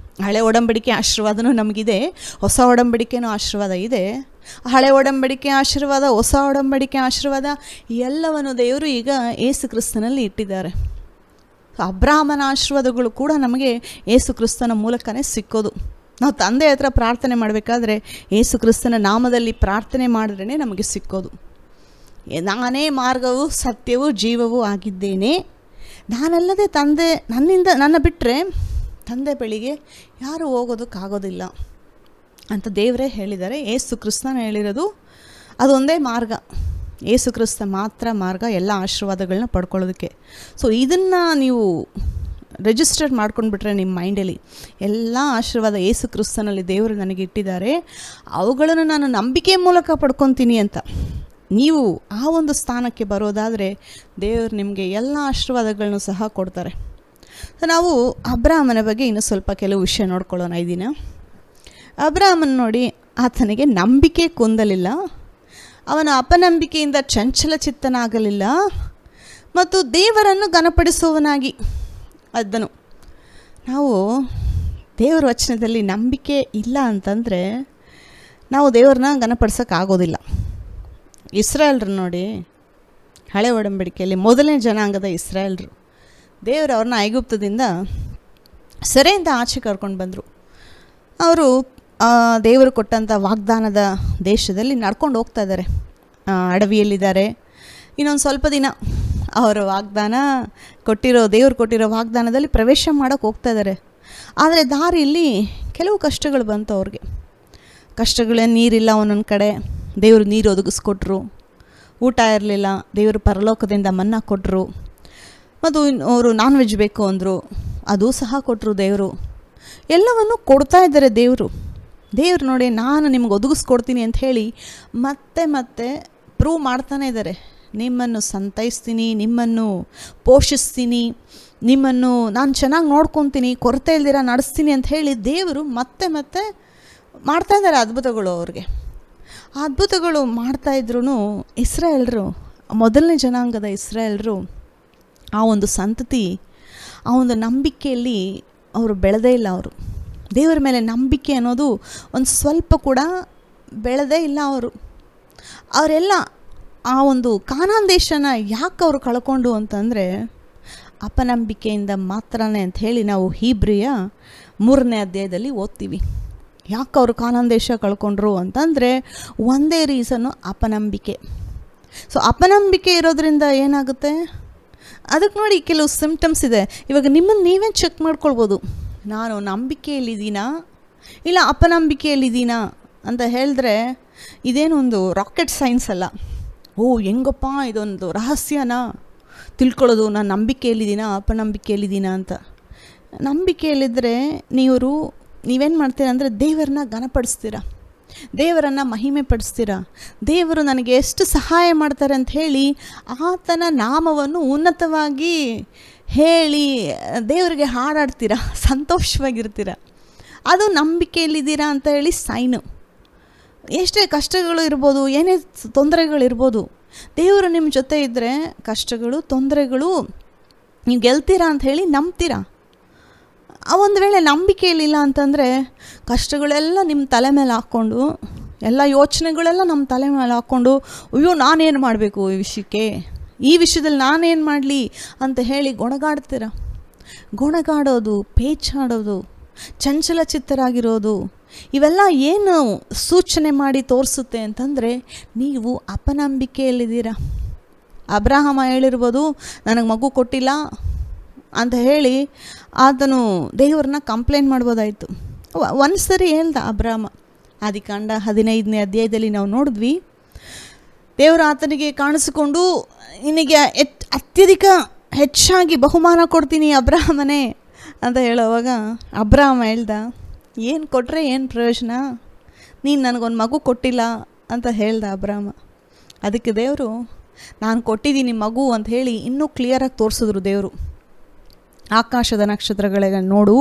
ಹಳೆ ಒಡಂಬಡಿಕೆ ಆಶೀರ್ವಾದನೂ ನಮಗಿದೆ, ಹೊಸ ಒಡಂಬಡಿಕೆನೂ ಆಶೀರ್ವಾದ ಇದೆ. ಹಳೆ ಒಡಂಬಡಿಕೆ ಆಶೀರ್ವಾದ, ಹೊಸ ಒಡಂಬಡಿಕೆ ಆಶೀರ್ವಾದ ಎಲ್ಲವನ್ನು ದೇವರು ಈಗ ಯೇಸು ಕ್ರಿಸ್ತನಲ್ಲಿ ಇಟ್ಟಿದ್ದಾರೆ. ಅಬ್ರಹಾಮನ ಆಶೀರ್ವಾದಗಳು ಕೂಡ ನಮಗೆ ಯೇಸು ಕ್ರಿಸ್ತನ ಮೂಲಕನೇ ಸಿಕ್ಕೋದು. ನಾವು ತಂದೆ ಹತ್ರ ಪ್ರಾರ್ಥನೆ ಮಾಡಬೇಕಾದ್ರೆ ಯೇಸು ಕ್ರಿಸ್ತನ ನಾಮದಲ್ಲಿ ಪ್ರಾರ್ಥನೆ ಮಾಡಿದ್ರೇ ನಮಗೆ ಸಿಕ್ಕೋದು. ನಾನೇ ಮಾರ್ಗವು ಸತ್ಯವೂ ಜೀವವೂ ಆಗಿದ್ದೇನೆ, ನಾನಲ್ಲದೆ ತಂದೆ, ನನ್ನ ಬಿಟ್ಟರೆ ತಂದೆ ಬಳಿಗೆ ಯಾರು ಹೋಗೋದಕ್ಕಾಗೋದಿಲ್ಲ ಅಂತ ದೇವರೇ ಹೇಳಿದ್ದಾರೆ. ಯೇಸು ಕ್ರಿಸ್ತನ ಹೇಳಿರೋದು ಅದೊಂದೇ ಮಾರ್ಗ, ಯೇಸು ಕ್ರಿಸ್ತ ಮಾತ್ರ ಮಾರ್ಗ ಎಲ್ಲ ಆಶೀರ್ವಾದಗಳನ್ನ ಪಡ್ಕೊಳ್ಳೋದಕ್ಕೆ. ಸೊ ಇದನ್ನು ನೀವು ರಿಜಿಸ್ಟರ್ ಮಾಡ್ಕೊಂಡ್ಬಿಟ್ರೆ ನಿಮ್ಮ ಮೈಂಡಲ್ಲಿ, ಎಲ್ಲ ಆಶೀರ್ವಾದ ಯೇಸು ಕ್ರಿಸ್ತನಲ್ಲಿ ದೇವರು ನನಗೆ ಇಟ್ಟಿದ್ದಾರೆ, ಅವುಗಳನ್ನು ನಾನು ನಂಬಿಕೆ ಮೂಲಕ ಪಡ್ಕೊತೀನಿ ಅಂತ ನೀವು ಆ ಒಂದು ಸ್ಥಾನಕ್ಕೆ ಬರೋದಾದರೆ ದೇವರು ನಿಮಗೆ ಎಲ್ಲ ಆಶೀರ್ವಾದಗಳನ್ನು ಸಹ ಕೊಡ್ತಾರೆ. ನಾವು ಅಬ್ರಾಮನ ಬಗ್ಗೆ ಇನ್ನೂ ಸ್ವಲ್ಪ ಕೆಲವು ವಿಷಯ ನೋಡ್ಕೊಳ್ಳೋಣ ಈ ದಿನ. ಅಬ್ರಾಮನ್ ನೋಡಿ, ಆತನಿಗೆ ನಂಬಿಕೆ ಕುಂದಲಿಲ್ಲ, ಅವನ ಅಪನಂಬಿಕೆಯಿಂದ ಚಂಚಲ ಚಿತ್ತನಾಗಲಿಲ್ಲ ಮತ್ತು ದೇವರನ್ನು ಘನಪಡಿಸುವವನಾಗಿ ಅದ್ದನು. ನಾವು ದೇವರ ವಚನದಲ್ಲಿ ನಂಬಿಕೆ ಇಲ್ಲ ಅಂತಂದರೆ ನಾವು ದೇವ್ರನ್ನ ಘನಪಡಿಸೋಕ್ಕಾಗೋದಿಲ್ಲ. ಇಸ್ರಾಯೇಲ್ರು ನೋಡಿ, ಹಳೆ ಒಡಂಬಡಿಕೆಯಲ್ಲಿ ಮೊದಲನೇ ಜನಾಂಗದ ಇಸ್ರಾಯೇಲ್ರು, ದೇವರು ಅವ್ರನ್ನ ಐಗುಪ್ತದಿಂದ ಸೆರೆಯಿಂದ ಆಚೆ ಕರ್ಕೊಂಡು ಬಂದರು. ಅವರು ದೇವರು ಕೊಟ್ಟಂಥ ವಾಗ್ದಾನದ ದೇಶದಲ್ಲಿ ನಡ್ಕೊಂಡು ಹೋಗ್ತಾ ಇದ್ದಾರೆ, ಅಡವಿಯಲ್ಲಿದ್ದಾರೆ. ಇನ್ನೊಂದು ಸ್ವಲ್ಪ ದಿನ ಅವರ ವಾಗ್ದಾನ ದೇವರು ಕೊಟ್ಟಿರೋ ವಾಗ್ದಾನದಲ್ಲಿ ಪ್ರವೇಶ ಮಾಡೋಕ್ಕೆ ಹೋಗ್ತಾ ಇದ್ದಾರೆ. ಆದರೆ ದಾರಿಯಲ್ಲಿ ಕೆಲವು ಕಷ್ಟಗಳು ಬಂತು ಅವ್ರಿಗೆ. ಕಷ್ಟಗಳೇ, ನೀರಿಲ್ಲ ಒಂದೊಂದು ಕಡೆ, ದೇವರು ನೀರು ಒದಗಿಸ್ಕೊಟ್ರು. ಊಟ ಇರಲಿಲ್ಲ, ದೇವರು ಪರಲೋಕದಿಂದ ಮನ್ನಾ ಕೊಟ್ಟರು. ಮತ್ತು ಅವರು ನಾನ್ ವೆಜ್ ಬೇಕು ಅಂದರು, ಅದು ಸಹ ಕೊಟ್ಟರು ದೇವರು. ಎಲ್ಲವನ್ನು ಕೊಡ್ತಾ ಇದ್ದಾರೆ ದೇವರು ನೋಡಿ, ನಾನು ನಿಮ್ಗೆ ಒದಗಿಸ್ಕೊಡ್ತೀನಿ ಅಂತ ಹೇಳಿ ಮತ್ತೆ ಮತ್ತೆ ಪ್ರೂವ್ ಮಾಡ್ತಾನೆ ಇದ್ದಾರೆ. ನಿಮ್ಮನ್ನು ಸಂತೈಸ್ತೀನಿ, ನಿಮ್ಮನ್ನು ಪೋಷಿಸ್ತೀನಿ, ನಿಮ್ಮನ್ನು ನಾನು ಚೆನ್ನಾಗಿ ನೋಡ್ಕೊತೀನಿ, ಕೊರತೆ ಇಲ್ದಿರ ನಡೆಸ್ತೀನಿ ಅಂತ ಹೇಳಿ ದೇವರು ಮತ್ತೆ ಮತ್ತೆ ಮಾಡ್ತಾ ಇದ್ದಾರೆ ಅದ್ಭುತಗಳು. ಅವ್ರಿಗೆ ಆ ಅದ್ಭುತಗಳು ಮಾಡ್ತಾಯಿದ್ರು ಇಸ್ರಾಯೇಲ್ರು, ಮೊದಲನೇ ಜನಾಂಗದ ಇಸ್ರಾಯೇಲ್ರು, ಆ ಒಂದು ಸಂತತಿ, ಆ ಒಂದು ನಂಬಿಕೆಯಲ್ಲಿ ಅವರು ಬೆಳೆದೇ ಇಲ್ಲ. ಅವರು ದೇವರ ಮೇಲೆ ನಂಬಿಕೆ ಅನ್ನೋದು ಒಂದು ಸ್ವಲ್ಪ ಕೂಡ ಬೆಳೆದೇ ಇಲ್ಲ. ಅವರೆಲ್ಲ ಆ ಒಂದು ಕಾನಾನ್ ದೇಶನ ಯಾಕೆ ಅವರು ಕಳ್ಕೊಂಡು ಅಂತಂದರೆ ಅಪನಂಬಿಕೆಯಿಂದ ಮಾತ್ರನೇ ಅಂತ ಹೇಳಿ ನಾವು ಹೀಬ್ರಿಯ 3ನೇ ಅಧ್ಯಾಯದಲ್ಲಿ ಓದ್ತೀವಿ. ಯಾಕೆ ಅವರು ಕಾನಾನ್ ದೇಶ ಕಳ್ಕೊಂಡ್ರು ಅಂತಂದರೆ ಒಂದೇ ರೀಸನ್ನು, ಅಪನಂಬಿಕೆ. ಸೊ ಅಪನಂಬಿಕೆ ಇರೋದ್ರಿಂದ ಏನಾಗುತ್ತೆ, ಅದಕ್ಕೆ ನೋಡಿ ಕೆಲವು ಸಿಂಪ್ಟಮ್ಸ್ ಇದೆ. ಇವಾಗ ನಿಮ್ಮನ್ನು ನೀವೇ ಚೆಕ್ ಮಾಡ್ಕೊಳ್ಬೋದು, ನಾನು ನಂಬಿಕೆಯಲ್ಲಿದ್ದೀನಾ ಇಲ್ಲ ಅಪನಂಬಿಕೆಯಲ್ಲಿದ್ದೀನಾ ಅಂತ ಹೇಳಿದ್ರೆ ಇದೇನೊಂದು ರಾಕೆಟ್ ಸೈನ್ಸ್ ಅಲ್ಲ. ಹೆಂಗಪ್ಪ ಇದೊಂದು ರಹಸ್ಯನ ತಿಳ್ಕೊಳ್ಳೋದು, ನಾನು ನಂಬಿಕೆಯಲ್ಲಿದ್ದೀನಾ ಅಪನಂಬಿಕೆಯಲ್ಲಿದ್ದೀನಾ ಅಂತ. ನಂಬಿಕೆಯಲ್ಲಿದ್ದರೆ ನೀವೇನು ಮಾಡ್ತೀರಾ ಅಂದರೆ ದೇವರನ್ನ ಘನಪಡಿಸ್ತೀರ, ದೇವರನ್ನು ಮಹಿಮೆ ಪಡಿಸ್ತೀರ. ದೇವರು ನನಗೆ ಎಷ್ಟು ಸಹಾಯ ಮಾಡ್ತಾರೆ ಅಂತ ಹೇಳಿ ಆತನ ನಾಮವನ್ನು ಉನ್ನತವಾಗಿ ಹೇಳಿ ದೇವರಿಗೆ ಹಾಡಾಡ್ತೀರ, ಸಂತೋಷವಾಗಿರ್ತೀರ. ಅದು ನಂಬಿಕೆಯಲ್ಲಿದ್ದೀರಾ ಅಂತ ಹೇಳಿ ಸೈನು. ಎಷ್ಟೇ ಕಷ್ಟಗಳು ಇರ್ಬೋದು, ಏನೇ ತೊಂದರೆಗಳಿರ್ಬೋದು, ದೇವರು ನಿಮ್ಮ ಜೊತೆ ಇದ್ದರೆ ಕಷ್ಟಗಳು ತೊಂದರೆಗಳು ನೀವು ಗೆಲ್ತೀರಾ ಅಂತ ಹೇಳಿ ನಂಬ್ತೀರಾ. ಆ ಒಂದು ವೇಳೆ ನಂಬಿಕೆಯಲ್ಲಿಲ್ಲ ಅಂತಂದರೆ ಕಷ್ಟಗಳೆಲ್ಲ ನಿಮ್ಮ ತಲೆ ಮೇಲೆ ಹಾಕ್ಕೊಂಡು, ಎಲ್ಲ ಯೋಚನೆಗಳೆಲ್ಲ ನಮ್ಮ ತಲೆ ಮೇಲೆ ಹಾಕ್ಕೊಂಡು, ಅಯ್ಯೋ ನಾನೇನು ಮಾಡಬೇಕು ಈ ವಿಷಯದಲ್ಲಿ ನಾನೇನು ಮಾಡಲಿ ಅಂತ ಹೇಳಿ ಗೊಣಗಾಡ್ತೀರ. ಗೊಣಗಾಡೋದು, ಪೇಚಾಡೋದು, ಚಂಚಲ ಚಿತ್ತರಾಗಿರೋದು, ಇವೆಲ್ಲ ಏನು ಸೂಚನೆ ಮಾಡಿ ತೋರಿಸುತ್ತೆ ಅಂತಂದರೆ ನೀವು ಅಪನಂಬಿಕೆಯಲ್ಲಿದ್ದೀರ. ಅಬ್ರಹಾಮ ಹೇಳಿರ್ಬೋದು, ನನಗೆ ಮಗು ಕೊಟ್ಟಿಲ್ಲ ಅಂತ ಹೇಳಿ ಆತನು ದೇವ್ರನ್ನ ಕಂಪ್ಲೇಂಟ್ ಮಾಡ್ಬೋದಾಯಿತು. ಒಂದು ಸರಿ ಹೇಳ್ದ ಅಬ್ರಹಾಮ, ಆದಿಕಾಂಡ 15ನೇ ಅಧ್ಯಾಯದಲ್ಲಿ ನಾವು ನೋಡಿದ್ವಿ. ದೇವರು ಆತನಿಗೆ ಕಾಣಿಸಿಕೊಂಡು, ನಿನಗೆ ಅತ್ಯಧಿಕ ಹೆಚ್ಚಾಗಿ ಬಹುಮಾನ ಕೊಡ್ತೀನಿ ಅಬ್ರಹಾಮನೇ ಅಂತ ಹೇಳೋವಾಗ ಅಬ್ರಹಾಮ ಹೇಳ್ದ, ಏನು ಕೊಟ್ಟರೆ ಏನು ಪ್ರಯೋಜನ, ನೀನು ನನಗೊಂದು ಮಗು ಕೊಟ್ಟಿಲ್ಲ ಅಂತ ಹೇಳ್ದ ಅಬ್ರಹಾಮ. ಅದಕ್ಕೆ ದೇವರು, ನಾನು ಕೊಟ್ಟಿದ್ದೀನಿ ಮಗು ಅಂತ ಹೇಳಿ ಇನ್ನೂ ಕ್ಲಿಯರಾಗಿ ತೋರಿಸಿದ್ರು ದೇವರು. ಆಕಾಶದ ನಕ್ಷತ್ರಗಳಿಗೆ ನೋಡು,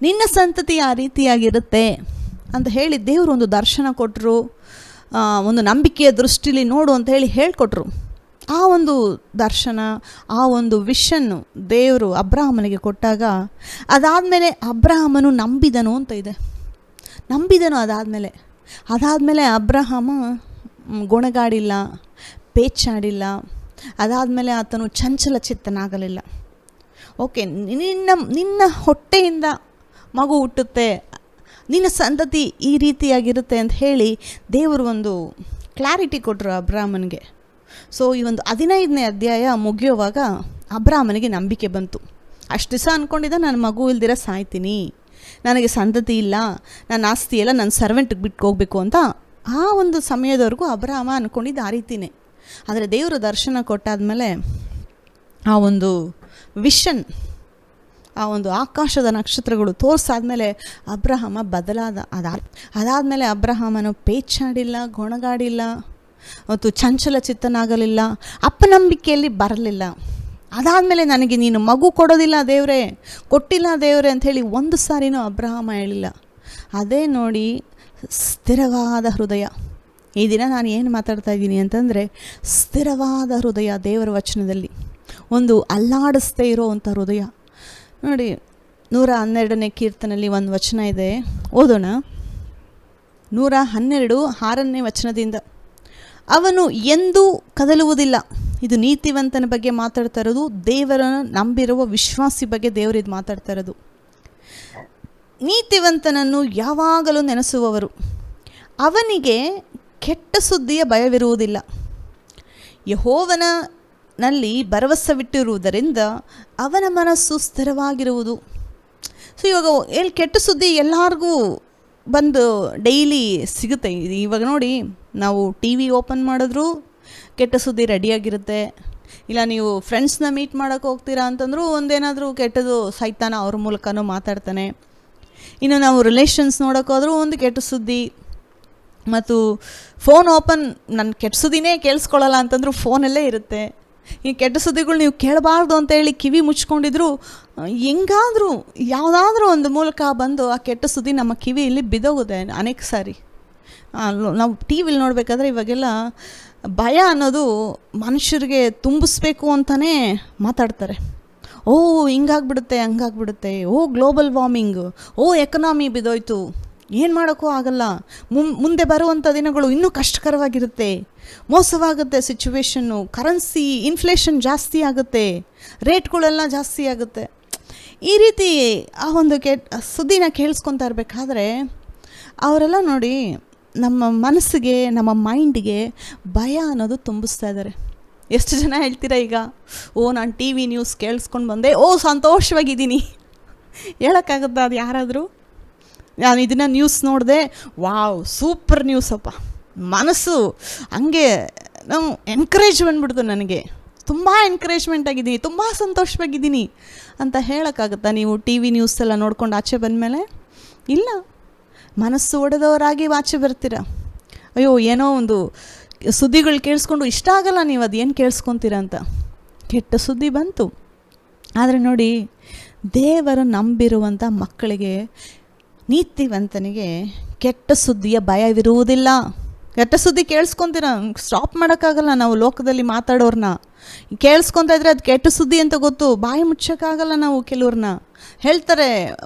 ನಿನ್ನ ಸಂತತಿ ಆ ರೀತಿಯಾಗಿರುತ್ತೆ ಅಂತ ಹೇಳಿ ದೇವರು ಒಂದು ದರ್ಶನ ಕೊಟ್ಟರು. ಒಂದು ನಂಬಿಕೆಯ ದೃಷ್ಟಿಲಿ ನೋಡು ಅಂತ ಹೇಳಿ ಹೇಳಿಕೊಟ್ರು. ಆ ಒಂದು ದರ್ಶನ, ಆ ಒಂದು ವಿಷನ್ನು ದೇವರು ಅಬ್ರಹಾಮನಿಗೆ ಕೊಟ್ಟಾಗ ಅದಾದಮೇಲೆ ಅಬ್ರಹಾಮನು ನಂಬಿದನು ಅಂತ ಇದೆ. ನಂಬಿದನು ಅದಾದಮೇಲೆ ಅಬ್ರಹಾಮ ಗೊಣಗಾಡಿಲ್ಲ, ಪೇಚಾಡಿಲ್ಲ. ಅದಾದಮೇಲೆ ಆತನು ಚಂಚಲ ಚಿತ್ತನಾಗಲಿಲ್ಲ. ಓಕೆ, ನಿನ್ನ ಹೊಟ್ಟೆಯಿಂದ ಮಗು ಹುಟ್ಟುತ್ತೆ, ನಿನ್ನ ಸಂತತಿ ಈ ರೀತಿಯಾಗಿರುತ್ತೆ ಅಂತ ಹೇಳಿ ದೇವರು ಒಂದು ಕ್ಲಾರಿಟಿ ಕೊಟ್ಟರು ಅಬ್ರಹಾಮನಿಗೆ. ಸೊ ಈ ಒಂದು 15ನೇ ಅಧ್ಯಾಯ ಮುಗಿಯುವಾಗ ಅಬ್ರಹಾಮನಿಗೆ ನಂಬಿಕೆ ಬಂತು. ಅಷ್ಟು ದಿವಸ ಅಂದ್ಕೊಂಡಿದ್ದ, ನಾನು ಮಗು ಇಲ್ದಿರ ಸಾಯ್ತೀನಿ, ನನಗೆ ಸಂತತಿ ಇಲ್ಲ, ನನ್ನ ಆಸ್ತಿ ಎಲ್ಲ ನನ್ನ ಸರ್ವೆಂಟಿಗೆ ಬಿಟ್ಟು ಹೋಗಬೇಕು ಅಂತ ಆ ಒಂದು ಸಮಯದವರೆಗೂ ಅಬ್ರಹಾಮ ಅಂದ್ಕೊಂಡಿದ್ದು ಆ ರೀತಿಯೇ. ಆದರೆ ದೇವರು ದರ್ಶನ ಕೊಟ್ಟಾದಮೇಲೆ ಆ ಒಂದು ವಿಷನ್, ಆ ಒಂದು ಆಕಾಶದ ನಕ್ಷತ್ರಗಳು ತೋರಿಸಾದ್ಮೇಲೆ ಅಬ್ರಹಾಮ ಅದಾದಮೇಲೆ ಅಬ್ರಹಾಮನು ಪೇಚಾಡಿಲ್ಲ, ಗೊಣಗಾಡಿಲ್ಲ ಮತ್ತು ಚಂಚಲ ಚಿತ್ತನಾಗಲಿಲ್ಲ, ಅಪನಂಬಿಕೆಯಲ್ಲಿ ಬರಲಿಲ್ಲ. ಅದಾದಮೇಲೆ ನನಗೆ ನೀನು ಮಗು ಕೊಡೋದಿಲ್ಲ ದೇವರೇ, ಕೊಟ್ಟಿಲ್ಲ ದೇವರೇ ಅಂಥೇಳಿ ಒಂದು ಸಾರಿನೂ ಅಬ್ರಹಾಮ ಹೇಳಿಲ್ಲ. ಅದೇ ನೋಡಿ ಸ್ಥಿರವಾದ ಹೃದಯ. ಈ ದಿನ ನಾನು ಏನು ಮಾತಾಡ್ತಾ ಇದ್ದೀನಿ ಅಂತಂದರೆ, ಸ್ಥಿರವಾದ ಹೃದಯ ದೇವರ ವಚನದಲ್ಲಿ, ಒಂದು ಅಲ್ಲಾಡಿಸ್ತೇ ಇರೋವಂಥ ಹೃದಯ. ನೋಡಿ 112ನೇ ಕೀರ್ತನಲ್ಲಿ ಒಂದು ವಚನ ಇದೆ, ಓದೋಣ. 112 6ನೇ ವಚನದಿಂದ, ಅವನು ಎಂದೂ ಕದಲುವುದಿಲ್ಲ. ಇದು ನೀತಿವಂತನ ಬಗ್ಗೆ ಮಾತಾಡ್ತಾ ಇರೋದು, ದೇವರನ್ನು ನಂಬಿರುವ ವಿಶ್ವಾಸಿ ಬಗ್ಗೆ ದೇವರಿದು ಮಾತಾಡ್ತಾ ಇರೋದು. ನೀತಿವಂತನನ್ನು ಯಾವಾಗಲೂ ನೆನೆಸುವವರು, ಅವನಿಗೆ ಕೆಟ್ಟ ಸುದ್ದಿಯ ಭಯವಿರುವುದಿಲ್ಲ. ಯೆಹೋವನಲ್ಲಿ ಭರವಸವಿಟ್ಟಿರುವುದರಿಂದ ಅವನ ಮನಸ್ಸು ಸ್ಥಿರವಾಗಿರುವುದು. ಸೊ ಇವಾಗ ಕೆಟ್ಟ ಸುದ್ದಿ ಎಲ್ಲರಿಗೂ ಬಂದು ಡೈಲಿ ಸಿಗುತ್ತೆ. ಇವಾಗ ನೋಡಿ, ನಾವು ಟಿ ವಿ ಓಪನ್ ಮಾಡಿದ್ರೂ ಕೆಟ್ಟ ಸುದ್ದಿ ರೆಡಿಯಾಗಿರುತ್ತೆ. ಇಲ್ಲ ನೀವು ಫ್ರೆಂಡ್ಸ್ನ ಮೀಟ್ ಮಾಡೋಕ್ಕೆ ಹೋಗ್ತೀರಾ ಅಂತಂದರೂ ಒಂದೇನಾದರೂ ಕೆಟ್ಟದು ಸೈತಾನ ಅವ್ರ ಮೂಲಕನೂ ಮಾತಾಡ್ತಾನೆ. ಇನ್ನು ನಾವು ರಿಲೇಷನ್ಸ್ ನೋಡೋಕ್ಕೋದ್ರೂ ಒಂದು ಕೆಟ್ಟ ಸುದ್ದಿ. ಮತ್ತು ಫೋನ್ ಓಪನ್, ನನ್ನ ಕೆಟ್ಟ ಸುದ್ದಿನೇ ಕೇಳಿಸ್ಕೊಳ್ಳಲ್ಲ ಅಂತಂದರೂ ಫೋನಲ್ಲೇ ಇರುತ್ತೆ. ಈ ಕೆಟ್ಟ ಸುದ್ದಿಗಳು ನೀವು ಕೇಳಬಾರ್ದು ಅಂತೇಳಿ ಕಿವಿ ಮುಚ್ಕೊಂಡಿದ್ರು ಹೆಂಗಾದರೂ ಯಾವುದಾದ್ರೂ ಒಂದು ಮೂಲಕ ಬಂದು ಆ ಕೆಟ್ಟ ಸುದ್ದಿ ನಮ್ಮ ಕಿವಿಯಲ್ಲಿ ಬಿದ್ದೋಗುತ್ತೆ ಅನೇಕ ಸಾರಿ. ನಾವು ಟಿ ವಿಲಿ ನೋಡಬೇಕಾದ್ರೆ ಇವಾಗೆಲ್ಲ ಭಯ ಅನ್ನೋದು ಮನುಷ್ಯರಿಗೆ ತುಂಬಿಸ್ಬೇಕು ಅಂತಲೇ ಮಾತಾಡ್ತಾರೆ. ಓ ಹಿಂಗಾಗ್ಬಿಡುತ್ತೆ, ಹಂಗಾಗ್ಬಿಡುತ್ತೆ, ಓ ಗ್ಲೋಬಲ್ ವಾರ್ಮಿಂಗು, ಓ ಎಕನಾಮಿ ಬಿದ್ದೋಯ್ತು, ಏನು ಮಾಡೋಕ್ಕೂ ಆಗಲ್ಲ, ಮುಂದೆ ಬರುವಂಥ ದಿನಗಳು ಇನ್ನೂ ಕಷ್ಟಕರವಾಗಿರುತ್ತೆ, ಮೋಸವಾಗುತ್ತೆ ಸಿಚುವೇಶನ್ನು, ಕರೆನ್ಸಿ ಇನ್ಫ್ಲೇಷನ್ ಜಾಸ್ತಿ ಆಗುತ್ತೆ, ರೇಟ್ಗಳೆಲ್ಲ ಜಾಸ್ತಿ ಆಗುತ್ತೆ. ಈ ರೀತಿ ಆ ಒಂದು ಸುದ್ದಿನ ಕೇಳಿಸ್ಕೊತಾ ಇರಬೇಕಾದ್ರೆ ಅವರೆಲ್ಲ ನೋಡಿ ನಮ್ಮ ಮನಸ್ಸಿಗೆ, ನಮ್ಮ ಮೈಂಡಿಗೆ ಭಯ ಅನ್ನೋದು ತುಂಬಿಸ್ತಾ ಇದ್ದಾರೆ. ಎಷ್ಟು ಜನ ಹೇಳ್ತೀರಾ ಈಗ, ಓ ನಾನು ಟಿ ವಿ ನ್ಯೂಸ್ ಕೇಳಿಸ್ಕೊಂಡು ಬಂದೆ, ಓ ಸಂತೋಷವಾಗಿದ್ದೀನಿ. ಹೇಳೋಕ್ಕಾಗುತ್ತಾ ಅದು ಯಾರಾದರೂ? ನಾನು ಇದನ್ನು ನ್ಯೂಸ್ ನೋಡಿದೆ, ವಾವ್ ಸೂಪರ್ ನ್ಯೂಸಪ್ಪ, ಮನಸ್ಸು ಹಂಗೆ ನಾವು ಎನ್ಕರೇಜ್ ಬಂದ್ಬಿಡ್ತು, ನನಗೆ ತುಂಬ ಎನ್ಕರೇಜ್ಮೆಂಟ್ ಆಗಿದ್ದೀನಿ, ತುಂಬ ಸಂತೋಷವಾಗಿದ್ದೀನಿ ಅಂತ ಹೇಳೋಕ್ಕಾಗುತ್ತಾ ನೀವು ಟಿ ವಿ ನ್ಯೂಸ್ ಎಲ್ಲ ನೋಡ್ಕೊಂಡು ಆಚೆ ಬಂದಮೇಲೆ? ಇಲ್ಲ, ಮನಸ್ಸು ಒಡೆದವರಾಗಿ ಆಚೆ ಬರ್ತೀರ. ಅಯ್ಯೋ ಏನೋ ಒಂದು ಸುದ್ದಿಗಳು ಕೇಳಿಸ್ಕೊಂಡು ಇಷ್ಟ ಆಗಲ್ಲ, ನೀವು ಅದೇನು ಕೇಳಿಸ್ಕೊತೀರ ಅಂತ ಕೆಟ್ಟ ಸುದ್ದಿ ಬಂತು. ಆದರೆ ನೋಡಿ, ದೇವರು ನಂಬಿರುವಂಥ ಮಕ್ಕಳಿಗೆ, ನೀತಿವಂತನಿಗೆ ಕೆಟ್ಟ ಸುದ್ದಿಯ ಭಯವಿರುವುದಿಲ್ಲ. ಕೆಟ್ಟ ಸುದ್ದಿ ಕೇಳಿಸ್ಕೊತೀರ, ಸ್ಟಾಪ್ ಮಾಡೋಕ್ಕಾಗಲ್ಲ. ನಾವು ಲೋಕದಲ್ಲಿ ಮಾತಾಡೋರನ್ನ ಕೇಳಿಸ್ಕೊತಾ ಇದ್ರೆ ಅದು ಕೆಟ್ಟ ಸುದ್ದಿ ಅಂತ ಗೊತ್ತು, ಬಾಯಿ ಮುಚ್ಚೋಕ್ಕಾಗಲ್ಲ. ನಾವು ಕೆಲವ್ರನ್ನ ಹೇಳ್ತಾರೆ,